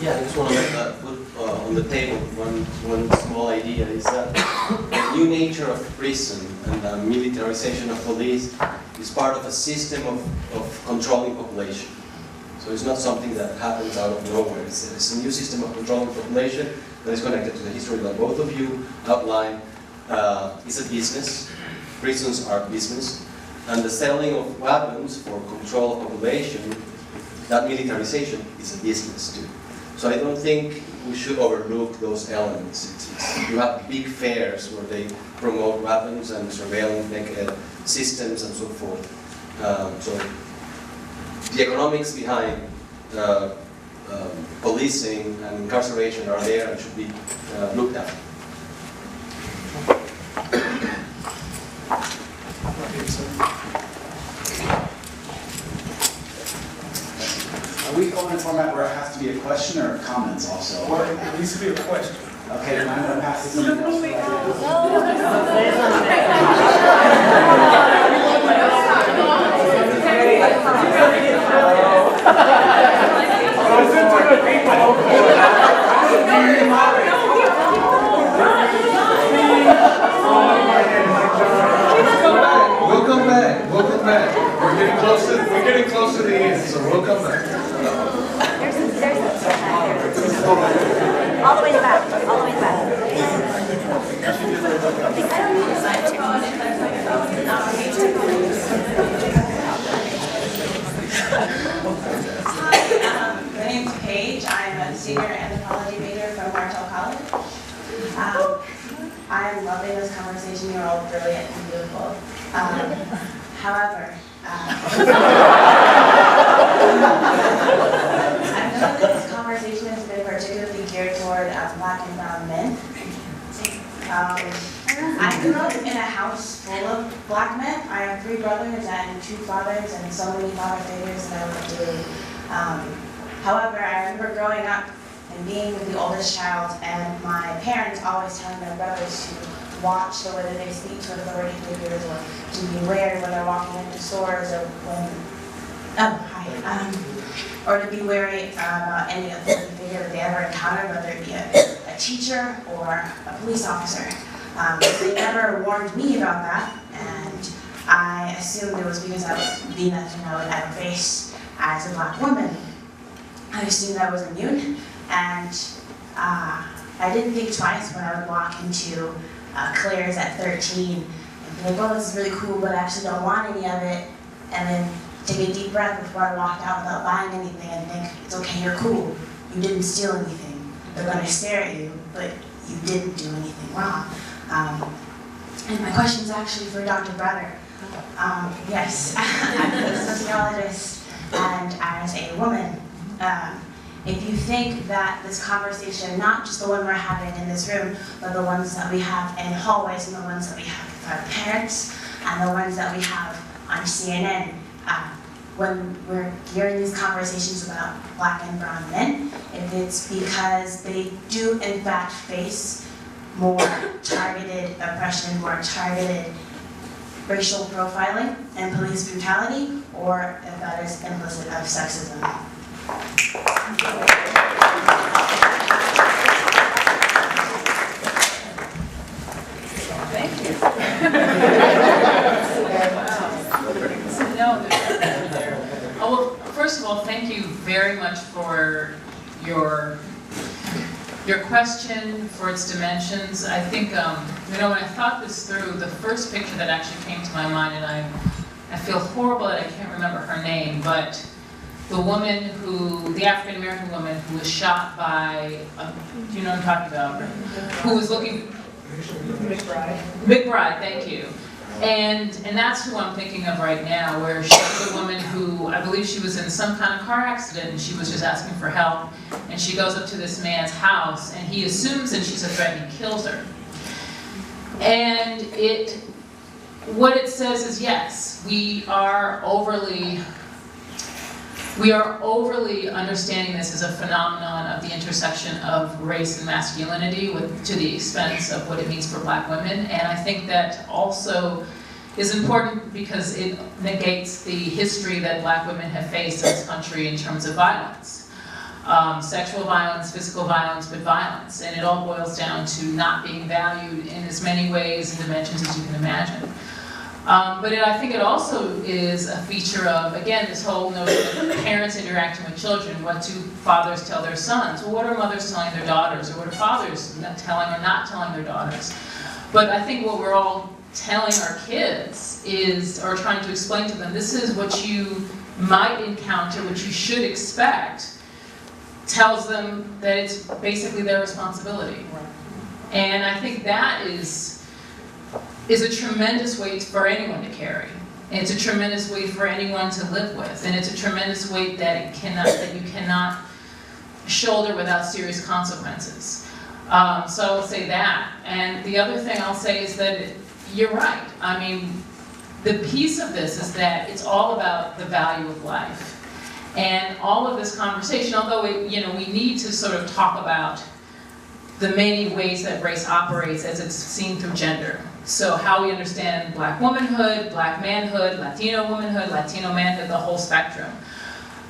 Yeah, I just want to put on the table one small idea, is that the new nature of prison and the militarization of police is part of a system of controlling population. So it's not something that happens out of nowhere. It's a new system of controlling population that is connected to the history that both of you outlined. It's a business. Prisons are business. And the selling of weapons for control of population, that militarization is a business too. So I don't think we should overlook those elements. You have big fairs where they promote weapons and surveillance systems and so forth. So the economics behind policing and incarceration are there and should be looked at. Are we going in a format where it has to be a question or comments also? Well, it needs to be a question. Okay, then I'm going to pass this to someone else. We'll come back. We're getting close to the end, so we'll come back. All the way to the back. All the way to the back. My name's Kate. However, I feel like this conversation has been particularly geared toward Black and brown men. I grew up in a house full of Black men. I have 3 brothers and 2 fathers, and so many father figures that I look to. However, I remember growing up and being the oldest child, and my parents always telling their brothers to watch the way that they speak to authority figures, or to be wary when they're walking into stores, or when, or to be wary about any authority figure that they ever encountered, whether it be a teacher or a police officer. They never warned me about that, and I assumed it was because I was being nothing I would ever face as a Black woman. I assumed I was immune, and I didn't think twice when I would walk into Claire's at 13 and be like, oh, this is really cool, but I actually don't want any of it, and then take a deep breath before I walked out without buying anything and think, it's okay, you're cool, you didn't steal anything. They're gonna stare at you, but you didn't do anything wrong. And my question is actually for Dr. Brother. Yes, I'm a sociologist, and as a woman, if you think that this conversation, not just the one we're having in this room, but the ones that we have in hallways and the ones that we have with our parents and the ones that we have on CNN, when we're hearing these conversations about Black and brown men, if it's because they do in fact face more targeted oppression, more targeted racial profiling and police brutality, or if that is implicit of sexism. Thank you. Oh, well, first of all, thank you very much for your question, for its dimensions. I think, when I thought this through, the first picture that actually came to my mind, and I feel horrible that I can't remember her name, but the woman the African American woman who was shot by, do you know what I'm talking about? Who was looking. McBride. McBride, thank you. And that's who I'm thinking of right now, where she was a woman who, I believe she was in some kind of car accident and she was just asking for help. And she goes up to this man's house and he assumes that she's a threat and he kills her. And what it says is, yes, we are overly understanding this as a phenomenon of the intersection of race and masculinity to the expense of what it means for Black women. And I think that also is important because it negates the history that Black women have faced in this country in terms of violence. Sexual violence, physical violence, but violence. And it all boils down to not being valued in as many ways and dimensions as you can imagine. But I think it also is a feature of, again, this whole notion of parents interacting with children. What do fathers tell their sons? Well, what are mothers telling their daughters? Or what are fathers telling or not telling their daughters? But I think what we're all telling our kids is, or trying to explain to them, this is what you might encounter, what you should expect, tells them that it's basically their responsibility. And I think that is a tremendous weight for anyone to carry. And it's a tremendous weight for anyone to live with. And it's a tremendous weight that you cannot shoulder without serious consequences. So I'll say that. And the other thing I'll say is that you're right. I mean, the piece of this is that it's all about the value of life. And all of this conversation, although we need to sort of talk about the many ways that race operates as it's seen through gender. So how we understand Black womanhood, Black manhood, Latino womanhood, Latino manhood, the whole spectrum.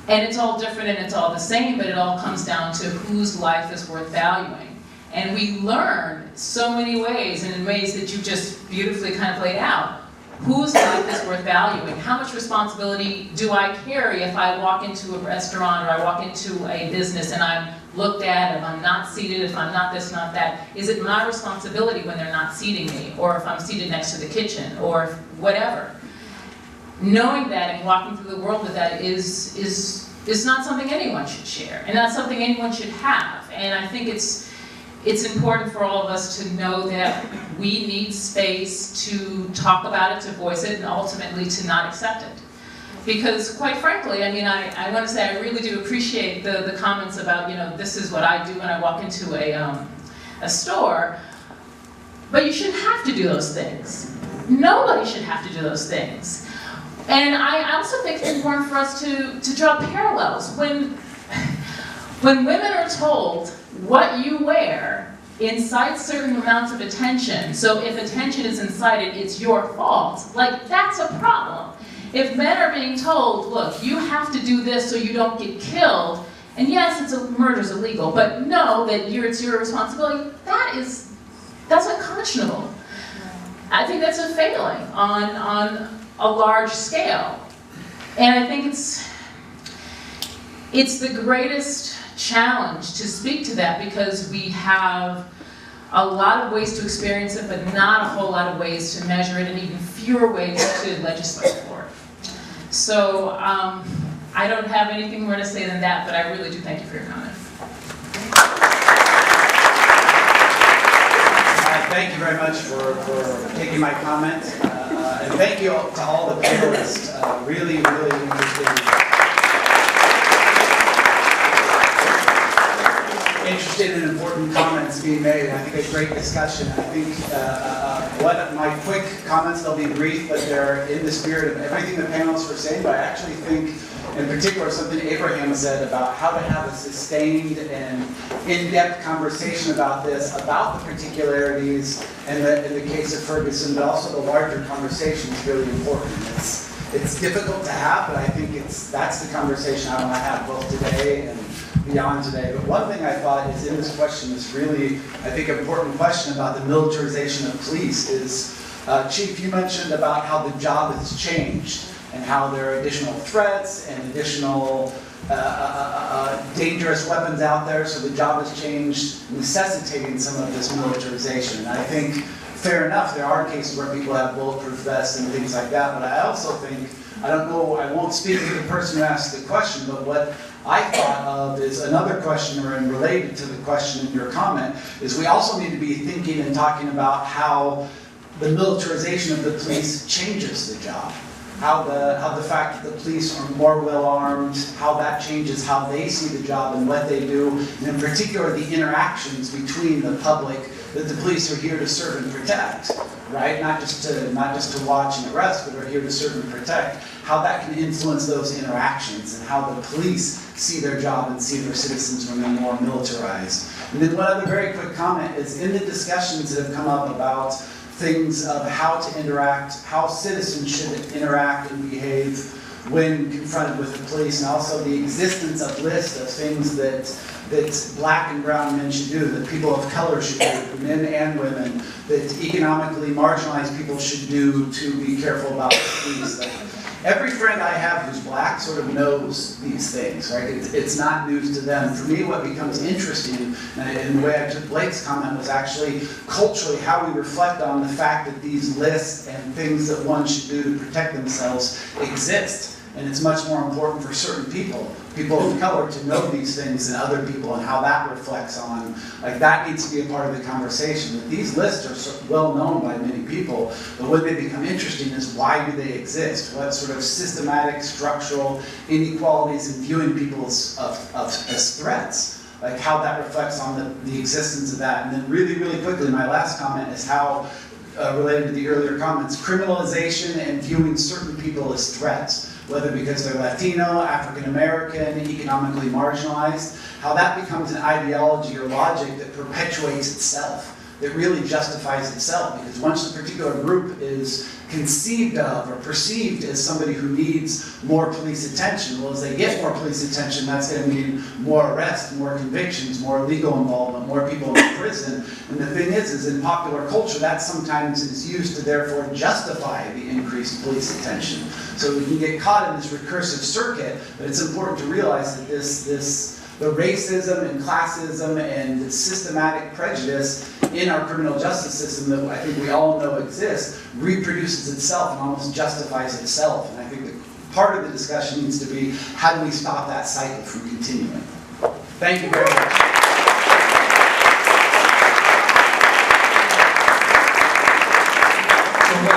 And it's all different and it's all the same, but it all comes down to whose life is worth valuing. And we learn so many ways, and in ways that you just beautifully kind of laid out, whose life is worth valuing? How much responsibility do I carry if I walk into a restaurant or I walk into a business and I'm looked at, if I'm not seated, if I'm not this, not that? Is it my responsibility when they're not seating me, or if I'm seated next to the kitchen, or whatever? Knowing that and walking through the world with that is not something anyone should share, and not something anyone should have. And I think it's it's important for all of us to know that we need space to talk about it, to voice it, and ultimately to not accept it. Because quite frankly, I mean, I want to say I really do appreciate the comments about, you know, this is what I do when I walk into a store, but you shouldn't have to do those things. Nobody should have to do those things. And I also think it's important for us to draw parallels. When women are told what you wear incites certain amounts of attention, so if attention is incited, it's your fault, like, that's a problem. If men are being told, look, you have to do this so you don't get killed, and yes, murder's illegal, but know that it's your responsibility, that's unconscionable. I think that's a failing on a large scale. And I think it's the greatest challenge to speak to that, because we have a lot of ways to experience it, but not a whole lot of ways to measure it, and even fewer ways to legislate for it. So I don't have anything more to say than that, but I really do thank you for your comment. Thank you very much for taking my comment. And thank you to all the panelists. Really, really interested in important comments being made. I think a great discussion. I think one of my quick comments, they'll be brief, but they're in the spirit of everything the panelists were saying. But I actually think, in particular, something Abraham said about how to have a sustained and in-depth conversation about this, about the particularities in the case of Ferguson, but also the larger conversation is really important. It's difficult to have, but I think that's the conversation I want to have both today and beyond today. But one thing I thought is in this question is really, I think, an important question about the militarization of police is, Chief, you mentioned about how the job has changed and how there are additional threats and additional dangerous weapons out there, so the job has changed, necessitating some of this militarization. And I think, fair enough, there are cases where people have bulletproof vests and things like that, but I also think, I don't know, I won't speak to the person who asked the question, but what I thought of is another question, or related to the question in your comment, is we also need to be thinking and talking about how the militarization of the police changes the job. How the fact that the police are more well-armed, how that changes how they see the job and what they do, and in particular the interactions between the public that the police are here to serve and protect, right? Not just to watch and arrest, but are here to serve and protect. How that can influence those interactions and how the police see their job and see their citizens when they're more militarized. And then one other very quick comment is in the discussions that have come up about things of how to interact, how citizens should interact and behave when confronted with the police, and also the existence of lists of things that black and brown men should do, that people of color should do, men and women, that economically marginalized people should do to be careful about the police. Like, every friend I have who's black sort of knows these things, right? It's not news to them. For me, what becomes interesting, and the way I took Blake's comment, was actually culturally how we reflect on the fact that these lists and things that one should do to protect themselves exist. And it's much more important for certain people of color, to know these things than other people, and how that reflects on, like, that needs to be a part of the conversation. That these lists are so well known by many people, but what they become interesting is why do they exist? What sort of systematic, structural inequalities in viewing people as threats? Like how that reflects on the existence of that. And then really, really quickly, my last comment is how, related to the earlier comments, criminalization and viewing certain people as threats, whether because they're Latino, African American, economically marginalized, how that becomes an ideology or logic that perpetuates itself, that really justifies itself, because once a particular group is conceived of or perceived as somebody who needs more police attention, well, as they get more police attention, that's going to mean more arrests, more convictions, more legal involvement, more people in prison. And the thing is in popular culture, that sometimes is used to therefore justify the increased police attention. So we can get caught in this recursive circuit, but it's important to realize that the racism and classism and the systematic prejudice in our criminal justice system that I think we all know exists reproduces itself and almost justifies itself. And I think that part of the discussion needs to be, how do we stop that cycle from continuing? Thank you very much.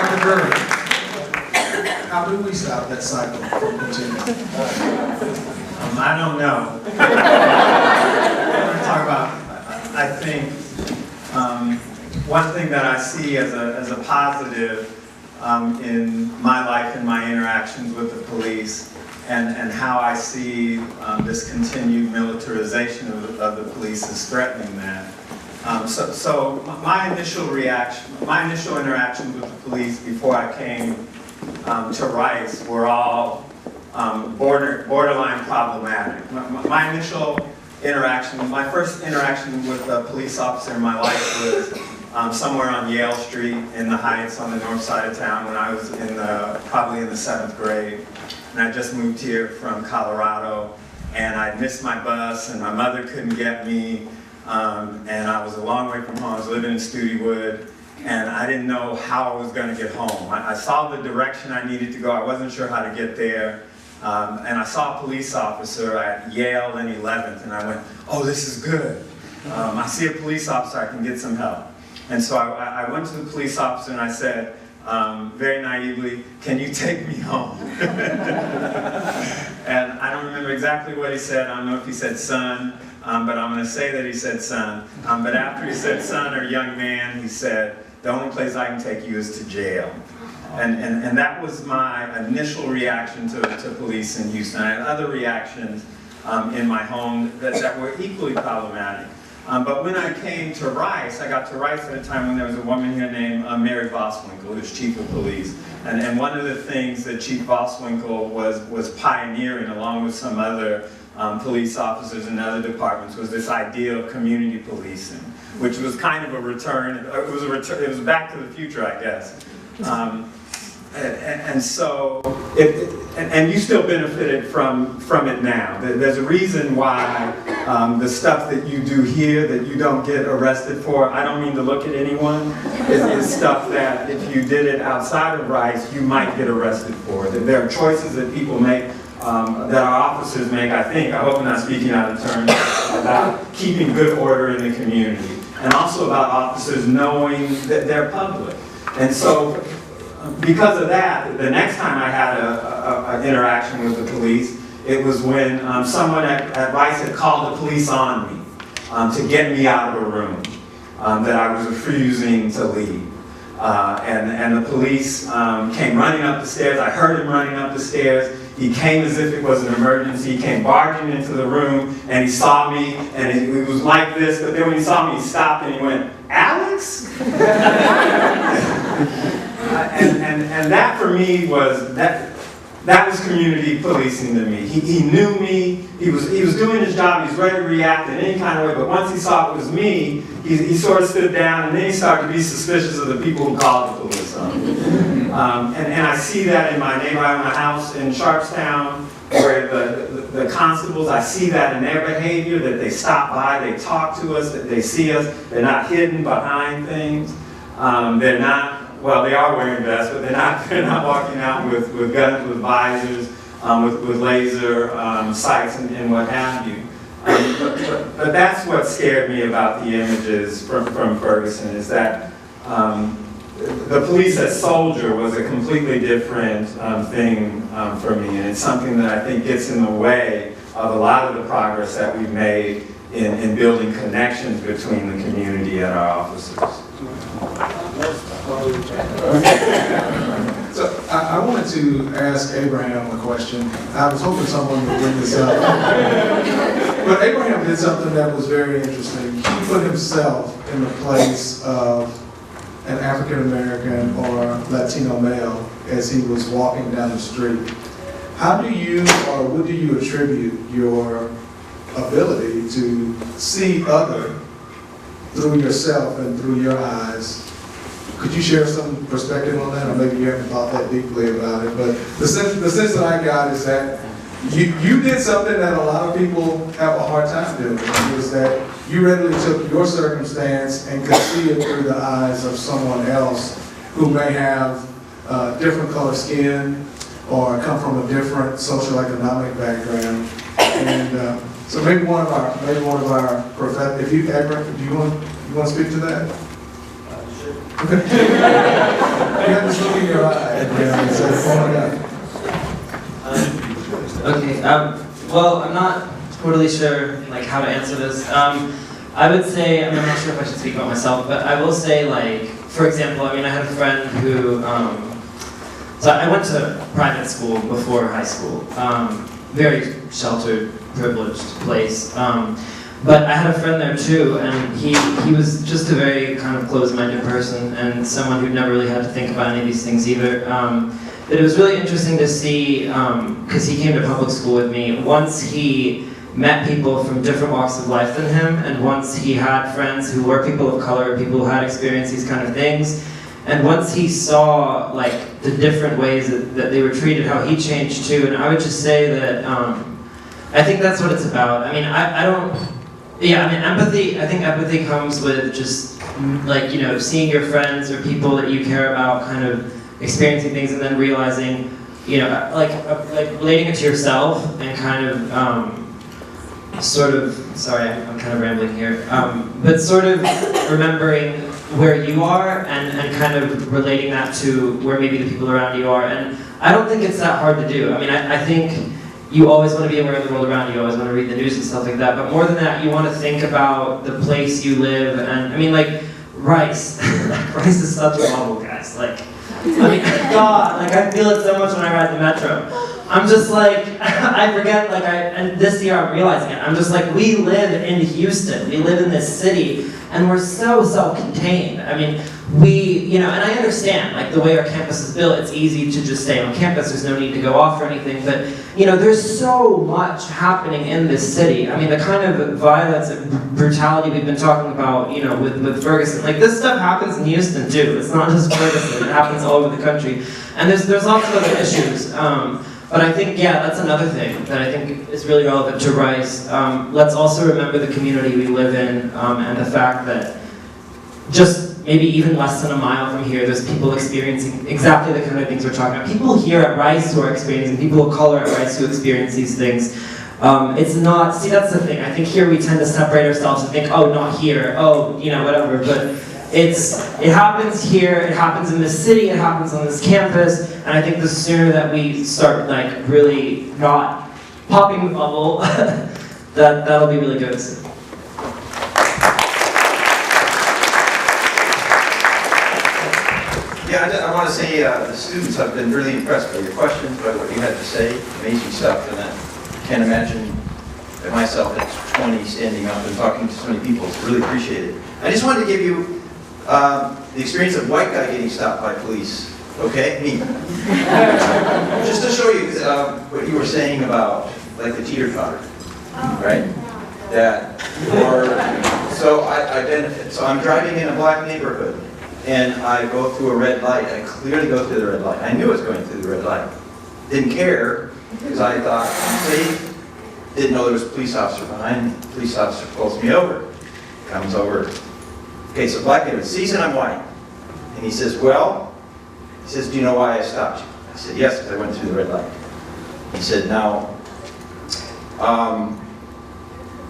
Dr. Curry, how do we stop that cycle from continuing? I don't know. I want to talk about, I think, one thing that I see as a positive in my life and my interactions with the police and how I see this continued militarization of the police is threatening that. So my initial interactions with the police before I came to Rice were all borderline problematic. My initial interaction, my first interaction with a police officer in my life was somewhere on Yale Street in the Heights on the north side of town when I was probably in the 7th grade. And I just moved here from Colorado, and I'd missed my bus, and my mother couldn't get me, and I was a long way from home. I was living in Studewood, and I didn't know how I was going to get home. I saw the direction I needed to go. I wasn't sure how to get there. And I saw a police officer at Yale and 11th, and I went, oh, this is good. I see a police officer, I can get some help. And so I went to the police officer and I said, very naively, can you take me home? And I don't remember exactly what he said. I don't know if he said son, but I'm going to say that he said son. But after he said son or young man, he said, the only place I can take you is to jail. And that was my initial reaction to police in Houston. I had other reactions in my home that were equally problematic. But when I came to Rice, I got to Rice at a time when there was a woman here named Mary Voswinkle, who was chief of police. And one of the things that Chief Voswinkle was pioneering, along with some other police officers in other departments, was this idea of community policing, which was kind of a return. It was Back to the Future, I guess. And so, and you still benefited from it now. There's a reason why the stuff that you do here that you don't get arrested for, I don't mean to look at anyone, is stuff that if you did it outside of Rice, you might get arrested for. There are choices that people make, that our officers make, I hope I'm not speaking out of turn, about keeping good order in the community. And also about officers knowing that they're public. And so, because of that, the next time I had an interaction with the police, it was when someone at Rice had called the police on me to get me out of a room that I was refusing to leave. And the police came running up the stairs. I heard him running up the stairs. He came as if it was an emergency. He came barging into the room, and he saw me, and it was like this, but then when he saw me, he stopped and he went, Alex? And that for me was, that was community policing to me. He knew me, he was doing his job, he was ready to react in any kind of way, but once he saw it was me, he sort of stood down, and then he started to be suspicious of the people who called the police on him. And I see that in my neighborhood. I own a house in Sharpstown where the constables, I see that in their behavior, that they stop by, they talk to us, that they see us, they're not hidden behind things. They're not, well, they are wearing vests, but they're not walking out with guns, with visors, with laser sights and what have you. But that's what scared me about the images from Ferguson, is that the police as soldier was a completely different thing for me, and it's something that I think gets in the way of a lot of the progress that we've made in building connections between the community and our officers. So I wanted to ask Abraham a question. I was hoping someone would bring this up. But Abraham did something that was very interesting. He put himself in the place of an African American or Latino male as he was walking down the street. How do you, or what do you attribute your ability to see other through yourself and through your eyes? Could you share some perspective on that? Or maybe you haven't thought that deeply about it, but the sense that I got is that you did something that a lot of people have a hard time doing, is that you readily took your circumstance and could see it through the eyes of someone else who may have different color skin or come from a different social economic background. And so maybe one of our professors, if you ever, do you want to speak to that? Okay. got this look in your eye. So, Okay, well, I'm not totally sure like how to answer this. I would say, I'm not sure if I should speak about myself, but I will say like, for example, I mean, I had a friend who, so I went to private school before high school, very sheltered, privileged place. But I had a friend there too, and he was just a very kind of closed-minded person and someone who'd never really had to think about any of these things either. But it was really interesting to see, because he came to public school with me, once he met people from different walks of life than him, and once he had friends who were people of color, people who had experienced these kind of things, and once he saw like the different ways that they were treated, how he changed too, and I would just say that I think that's what it's about. I mean, I don't, yeah, I mean, empathy, I think empathy comes with just like, you know, seeing your friends or people that you care about kind of experiencing things and then realizing, you know, like relating it to yourself and kind of sort of, sorry, I'm kind of rambling here, but sort of remembering where you are and kind of relating that to where maybe the people around you are. And I don't think it's that hard to do. I mean, I think you always want to be aware of the world around you, you always want to read the news and stuff like that, but more than that, you want to think about the place you live. And I mean, like, rice. Rice is such a bubble, guys. Like, I mean, God, like I feel it so much when I ride the metro. I'm just like, I forget, like and this year I'm realizing it. I'm just like, we live in Houston. We live in this city, and we're so self-contained. I mean, you know, and I understand, like the way our campus is built, it's easy to just stay on campus. There's no need to go off or anything, but you know, there's so much happening in this city. I mean, the kind of violence and brutality we've been talking about, you know, with Ferguson, like this stuff happens in Houston too. It's not just Ferguson, it happens all over the country. And there's lots of other issues. But I think, yeah, that's another thing that I think is really relevant to Rice. Let's also remember the community we live in and the fact that just maybe even less than a mile from here, there's people experiencing exactly the kind of things we're talking about. People here at Rice who are experiencing, people of color at Rice who experience these things. It's not, see, that's the thing. I think here we tend to separate ourselves and think, oh, not here, oh, you know, whatever. But it happens here, it happens in this city, it happens on this campus, and I think the sooner that we start like really not popping the bubble, that'll be really good. Yeah, I want to say the students have been really impressed by your questions, by what you had to say, amazing stuff, and I can't imagine myself at 20 standing up and talking to so many people. It's really appreciated. I just wanted to give you the experience of a white guy getting stopped by police, okay? Me. Just to show you what you were saying about, like, the teeter-totter, right? That, so I benefit. So I'm driving in a black neighborhood, and I go through a red light. I clearly go through the red light. I knew I was going through the red light. Didn't care, because I thought I'm safe. Didn't know there was a police officer behind me. Police officer pulls me over, comes over. Okay, so black neighborhood sees that I'm white. And he says, well, he says, do you know why I stopped you? I said, yes, because I went through the red light. He said, now,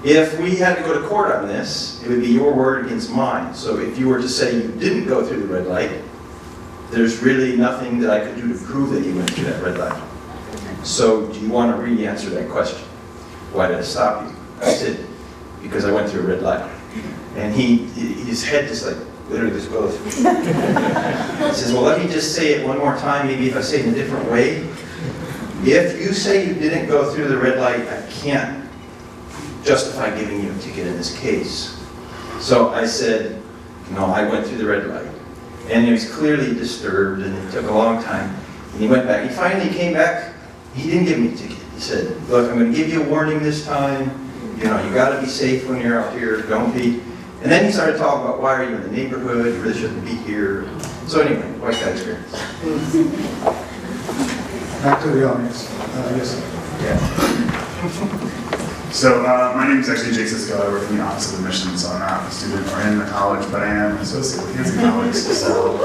if we had to go to court on this, it would be your word against mine. So if you were to say you didn't go through the red light, there's really nothing that I could do to prove that you went through that red light. So do you want to really answer that question? Why did I stop you? I said, because I went through a red light. And his head just like literally just goes. He says, well, let me just say it one more time, maybe if I say it in a different way. If you say you didn't go through the red light, I can't justify giving you a ticket in this case. So I said, no, I went through the red light. And he was clearly disturbed, and it took a long time. And he went back. He finally came back. He didn't give me a ticket. He said, look, I'm going to give you a warning this time. You know, you got to be safe when you're out here. Don't be. And then he started talking about why are you in the neighborhood? You really shouldn't be here. So anyway, white guy experience. Back to the audience. Yes, sir. Yeah. So my name is actually Jake Sisko. I work in the Office of Admissions, so I'm not a student or in the college, but I am an associate with Hanson College. So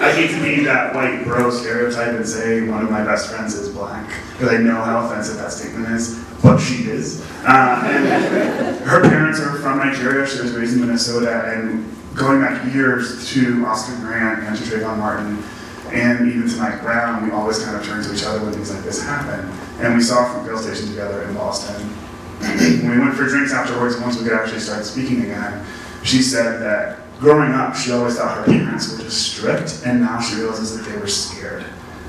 I hate to be that white bro stereotype and say one of my best friends is black, because I know how offensive that statement is, but she is. And her parents are from Nigeria. She was raised in Minnesota, and going back years to Oscar Grant and to Trayvon Martin, and even to Mike Brown, we always kind of turn to each other when things like this happen. And we saw Fruitvale Station together in Boston. When we went for drinks afterwards, once we could actually start speaking again, she said that growing up, she always thought her parents were just strict, and now she realizes that they were scared.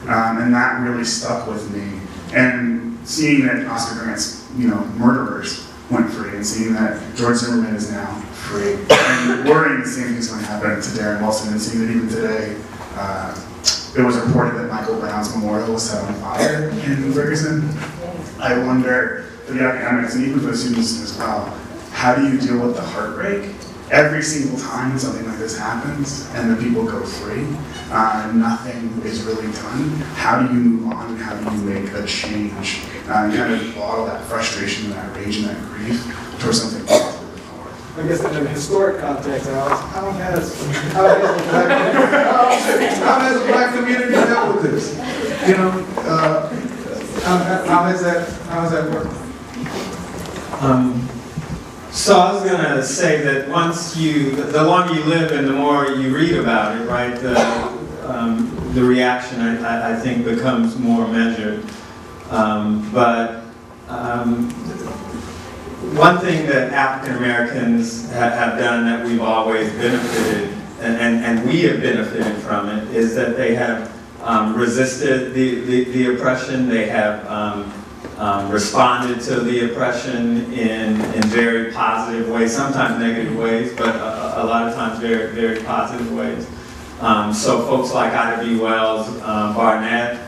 And that really stuck with me. And seeing that Oscar Grant's, murderers went free, and seeing that George Zimmerman is now free, and worrying the same thing's going to happen to Darren Wilson, and seeing that even today, it was reported that Michael Brown's memorial was set on fire in Ferguson. I wonder, for the academics and even for the students as well, how do you deal with the heartbreak? Every single time something like this happens and the people go free, nothing is really done. How do you move on and how do you make a change? And kind of bottle that frustration and that rage and that grief towards something positive. I guess in a historic context, Alex, how has the black community dealt with this? How has that worked? So I was going to say that the longer you live and the more you read about it, right, the reaction I think becomes more measured. One thing that African Americans have done that we've always benefited, and we have benefited from it, is that they have resisted the oppression. They have responded to the oppression in very positive ways, sometimes negative ways, but a lot of times very, very positive ways. So folks like Ida B. Wells, Barnett,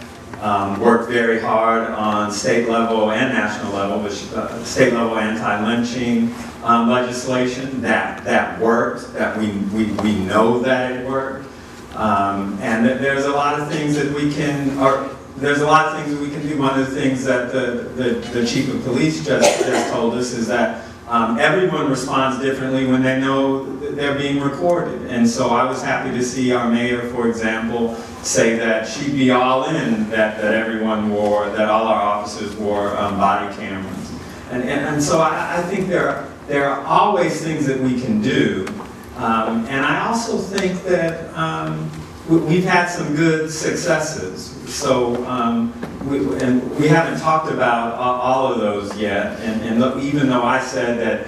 worked very hard on state level and national level, which state level anti-lynching legislation that worked, that we know that it worked. And there's a lot of things that we can, do. One of the things that the chief of police just told us is that everyone responds differently when they know they're being recorded. And so I was happy to see our mayor, for example, say that she'd be all in that everyone wore, that all our officers wore body cameras. And so I think there are always things that we can do. And I also think that we've had some good successes. So we haven't talked about all of those yet. And look, even though I said that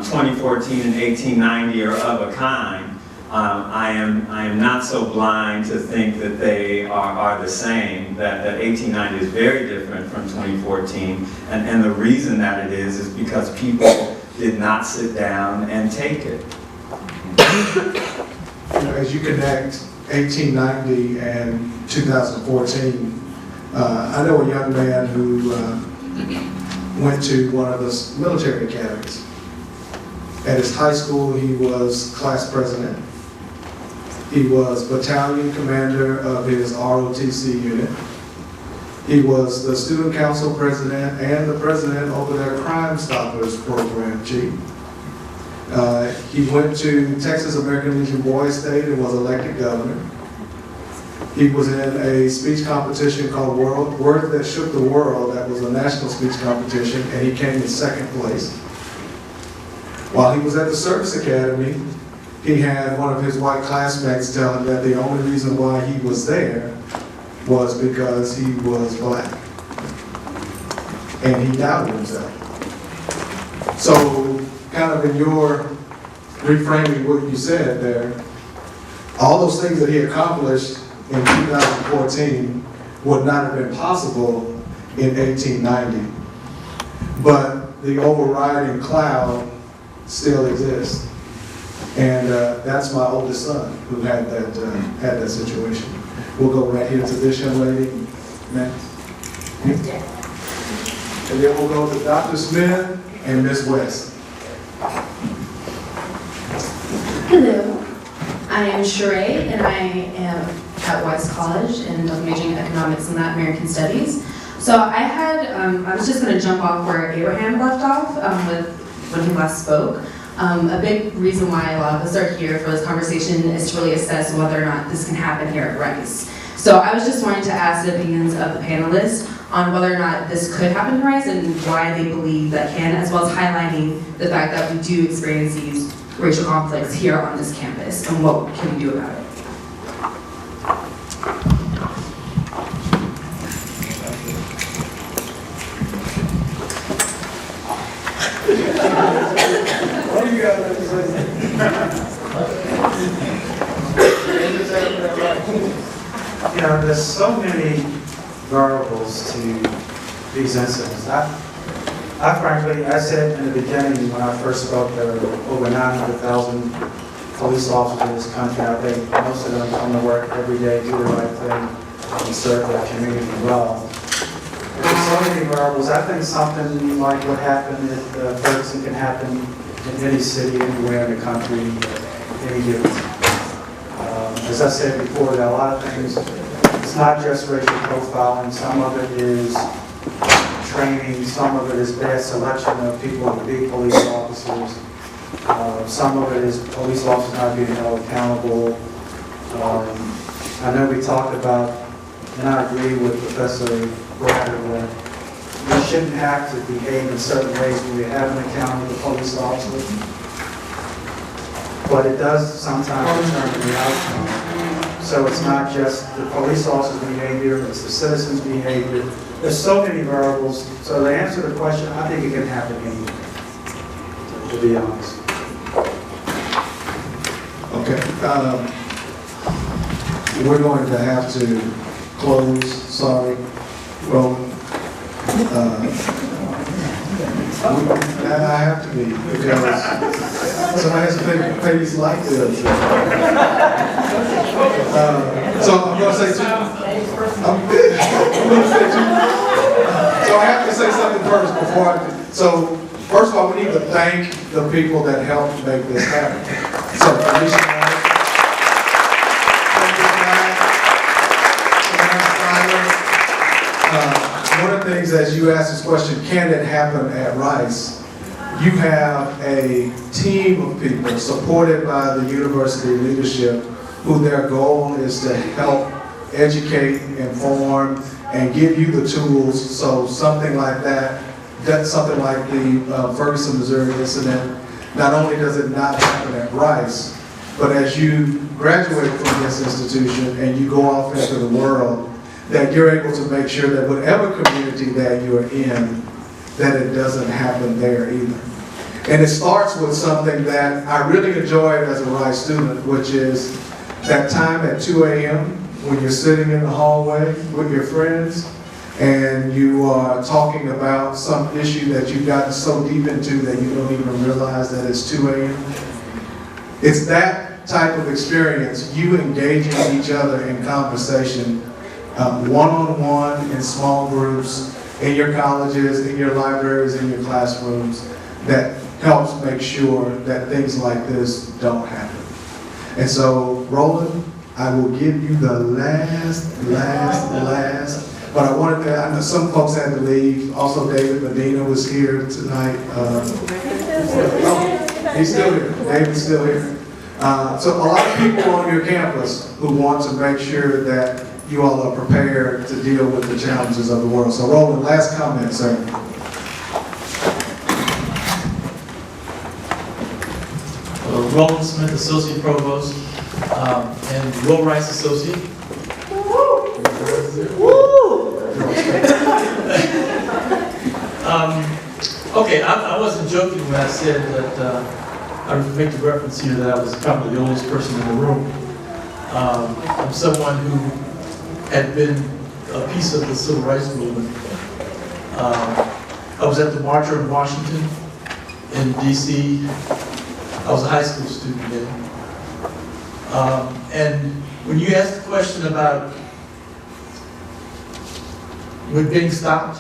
2014 and 1890 are of a kind, I am not so blind to think that they are the same, that 1890 is very different from 2014. And the reason that it is because people did not sit down and take it. As you connect 1890 and 2014, I know a young man who went to one of the military academies. At his high school, he was class president. He was battalion commander of his ROTC unit. He was the student council president and the president over their Crime Stoppers program chief. He went to Texas American Legion Boys State and was elected governor. He was in a speech competition called Words That Shook the World. That was a national speech competition, and he came in second place. While he was at the Service Academy, he had one of his white classmates tell him that the only reason why he was there was because he was black. And he doubted himself. So, kind of in your reframing what you said there, all those things that he accomplished in 2014 would not have been possible in 1890. But the overriding cloud still exists. And that's my oldest son who had that situation. We'll go right here to this young lady next. And then we'll go to Dr. Smith and Ms. West. Hello, I am Sheree, and I am at West College and I'm majoring in economics and Latin American studies. So I was just going to jump off where Abraham left off when he last spoke. A big reason why a lot of us are here for this conversation is to really assess whether or not this can happen here at Rice. So I was just wanting to ask the opinions of the panelists on whether or not this could happen at Rice and why they believe that can, as well as highlighting the fact that we do experience these racial conflicts here on this campus, and what can we do about it? What do you got to say? You know, there's so many variables to these incidents. I frankly, I said in the beginning when I first spoke, there are over 900,000 police officers in this country. I think most of them come to work every day, do the right thing, and serve their community well. There's so many variables. I think something like what happened at Ferguson can happen in any city, anywhere in the country, at any given time. As I said before, there are a lot of things. It's not just racial profiling. Some of it is training. Some of it is bad selection of people to be police officers. Some of it is police officers not being held accountable. I know we talked about, and I agree with Professor Bradley, that we shouldn't have to behave in certain ways when we have an encounter with a police officer. But it does sometimes determine the outcome. So it's not just the police officer's behavior, it's the citizens' behavior. There's so many variables. So to answer the question, I think it can happen anywhere, to be honest. Okay. We're going to have to close. Sorry. Roland. I have to be, because somebody has to pay these light bills. So I'm going to say so I have to say something first before so first of all, we need to thank the people that helped make this happen. So Alicia, one of the things, as you asked this question, can it happen at Rice? You have a team of people supported by the university leadership who their goal is to help educate, inform, and give you the tools so something like something like the Ferguson, Missouri incident, not only does it not happen at Rice, but as you graduate from this institution and you go off into the world, that you're able to make sure that whatever community that you're in, that it doesn't happen there either. And it starts with something that I really enjoyed as a Rice student, which is that time at 2 a.m. when you're sitting in the hallway with your friends and you are talking about some issue that you've gotten so deep into that you don't even realize that it's 2 a.m. It's that type of experience, you engaging each other in conversation, one-on-one, in small groups, in your colleges, in your libraries, in your classrooms, that helps make sure that things like this don't happen. And so, Roland, I will give you the last, but I wanted to, I know some folks had to leave. Also, David Medina was here tonight. He's still here. David's still here. So a lot of people on your campus who want to make sure that you all are prepared to deal with the challenges of the world. So Roland, last comment, sir. Roland Smith, Associate Provost, and Will Rice Associate. Okay, I wasn't joking when I said that I make the reference here that I was probably the oldest person in the room. I'm someone who had been a piece of the civil rights movement. I was at the Marcher in Washington, in DC. I was a high school student then. And when you asked the question about with being stopped,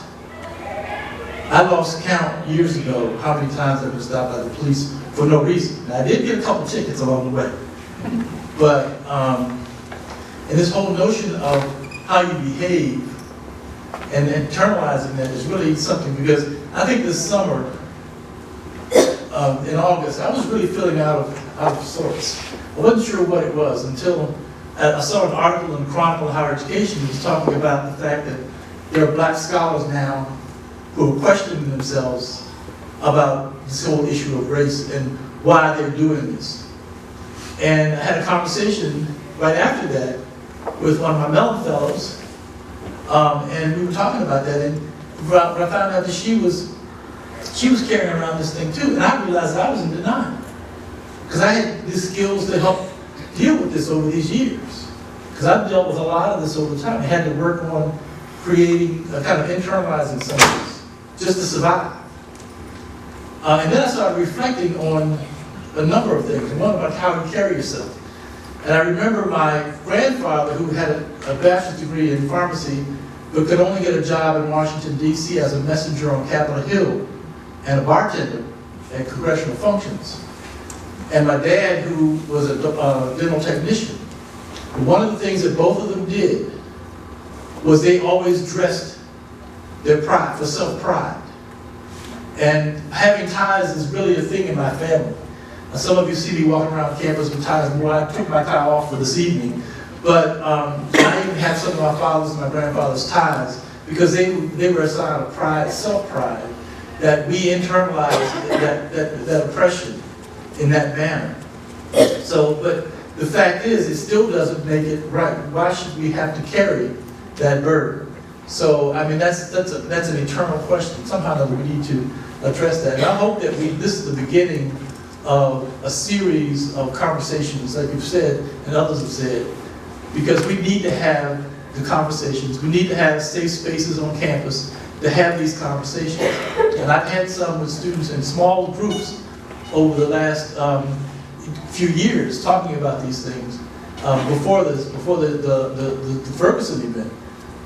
I lost count years ago how many times I've been stopped by the police for no reason. Now, I did get a couple tickets along the way. But and this whole notion of how you behave and internalizing that is really something, because I think this summer, in August, I was really feeling out of sorts. I wasn't sure what it was until I saw an article in Chronicle of Higher Education that was talking about the fact that there are black scholars now who are questioning themselves about this whole issue of race and why they're doing this. And I had a conversation right after that with one of my Mellon fellows, and we were talking about that, and when I found out that she was carrying around this thing too, and I realized that I was in denial. Because I had the skills to help deal with this over these years. Because I've dealt with a lot of this over time. I had to work on creating, kind of internalizing some of this, just to survive. And then I started reflecting on a number of things, and one about how to carry yourself. And I remember my grandfather, who had a bachelor's degree in pharmacy, but could only get a job in Washington, D.C. as a messenger on Capitol Hill and a bartender at congressional functions. And my dad, who was a dental technician. One of the things that both of them did was they always dressed their pride, for self-pride. And having ties is really a thing in my family. Some of you see me walking around campus with ties. Well, I took my tie off for this evening. But I even have some of my father's and my grandfather's ties because they were a sign of pride, self-pride, that we internalized that oppression in that manner. So, but the fact is, it still doesn't make it right. Why should we have to carry that burden? So, I mean, that's an eternal question. Somehow that we need to address that. And I hope that this is the beginning of a series of conversations, like you've said and others have said, because we need to have the conversations. We need to have safe spaces on campus to have these conversations. And I've had some with students in small groups over the last few years talking about these things before the Ferguson event.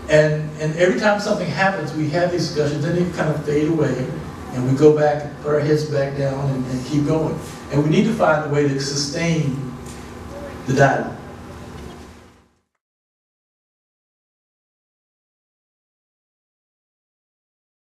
And every time something happens, we have these discussions, and they kind of fade away, and we go back, put our heads back down, and keep going. And we need to find a way to sustain the dialogue.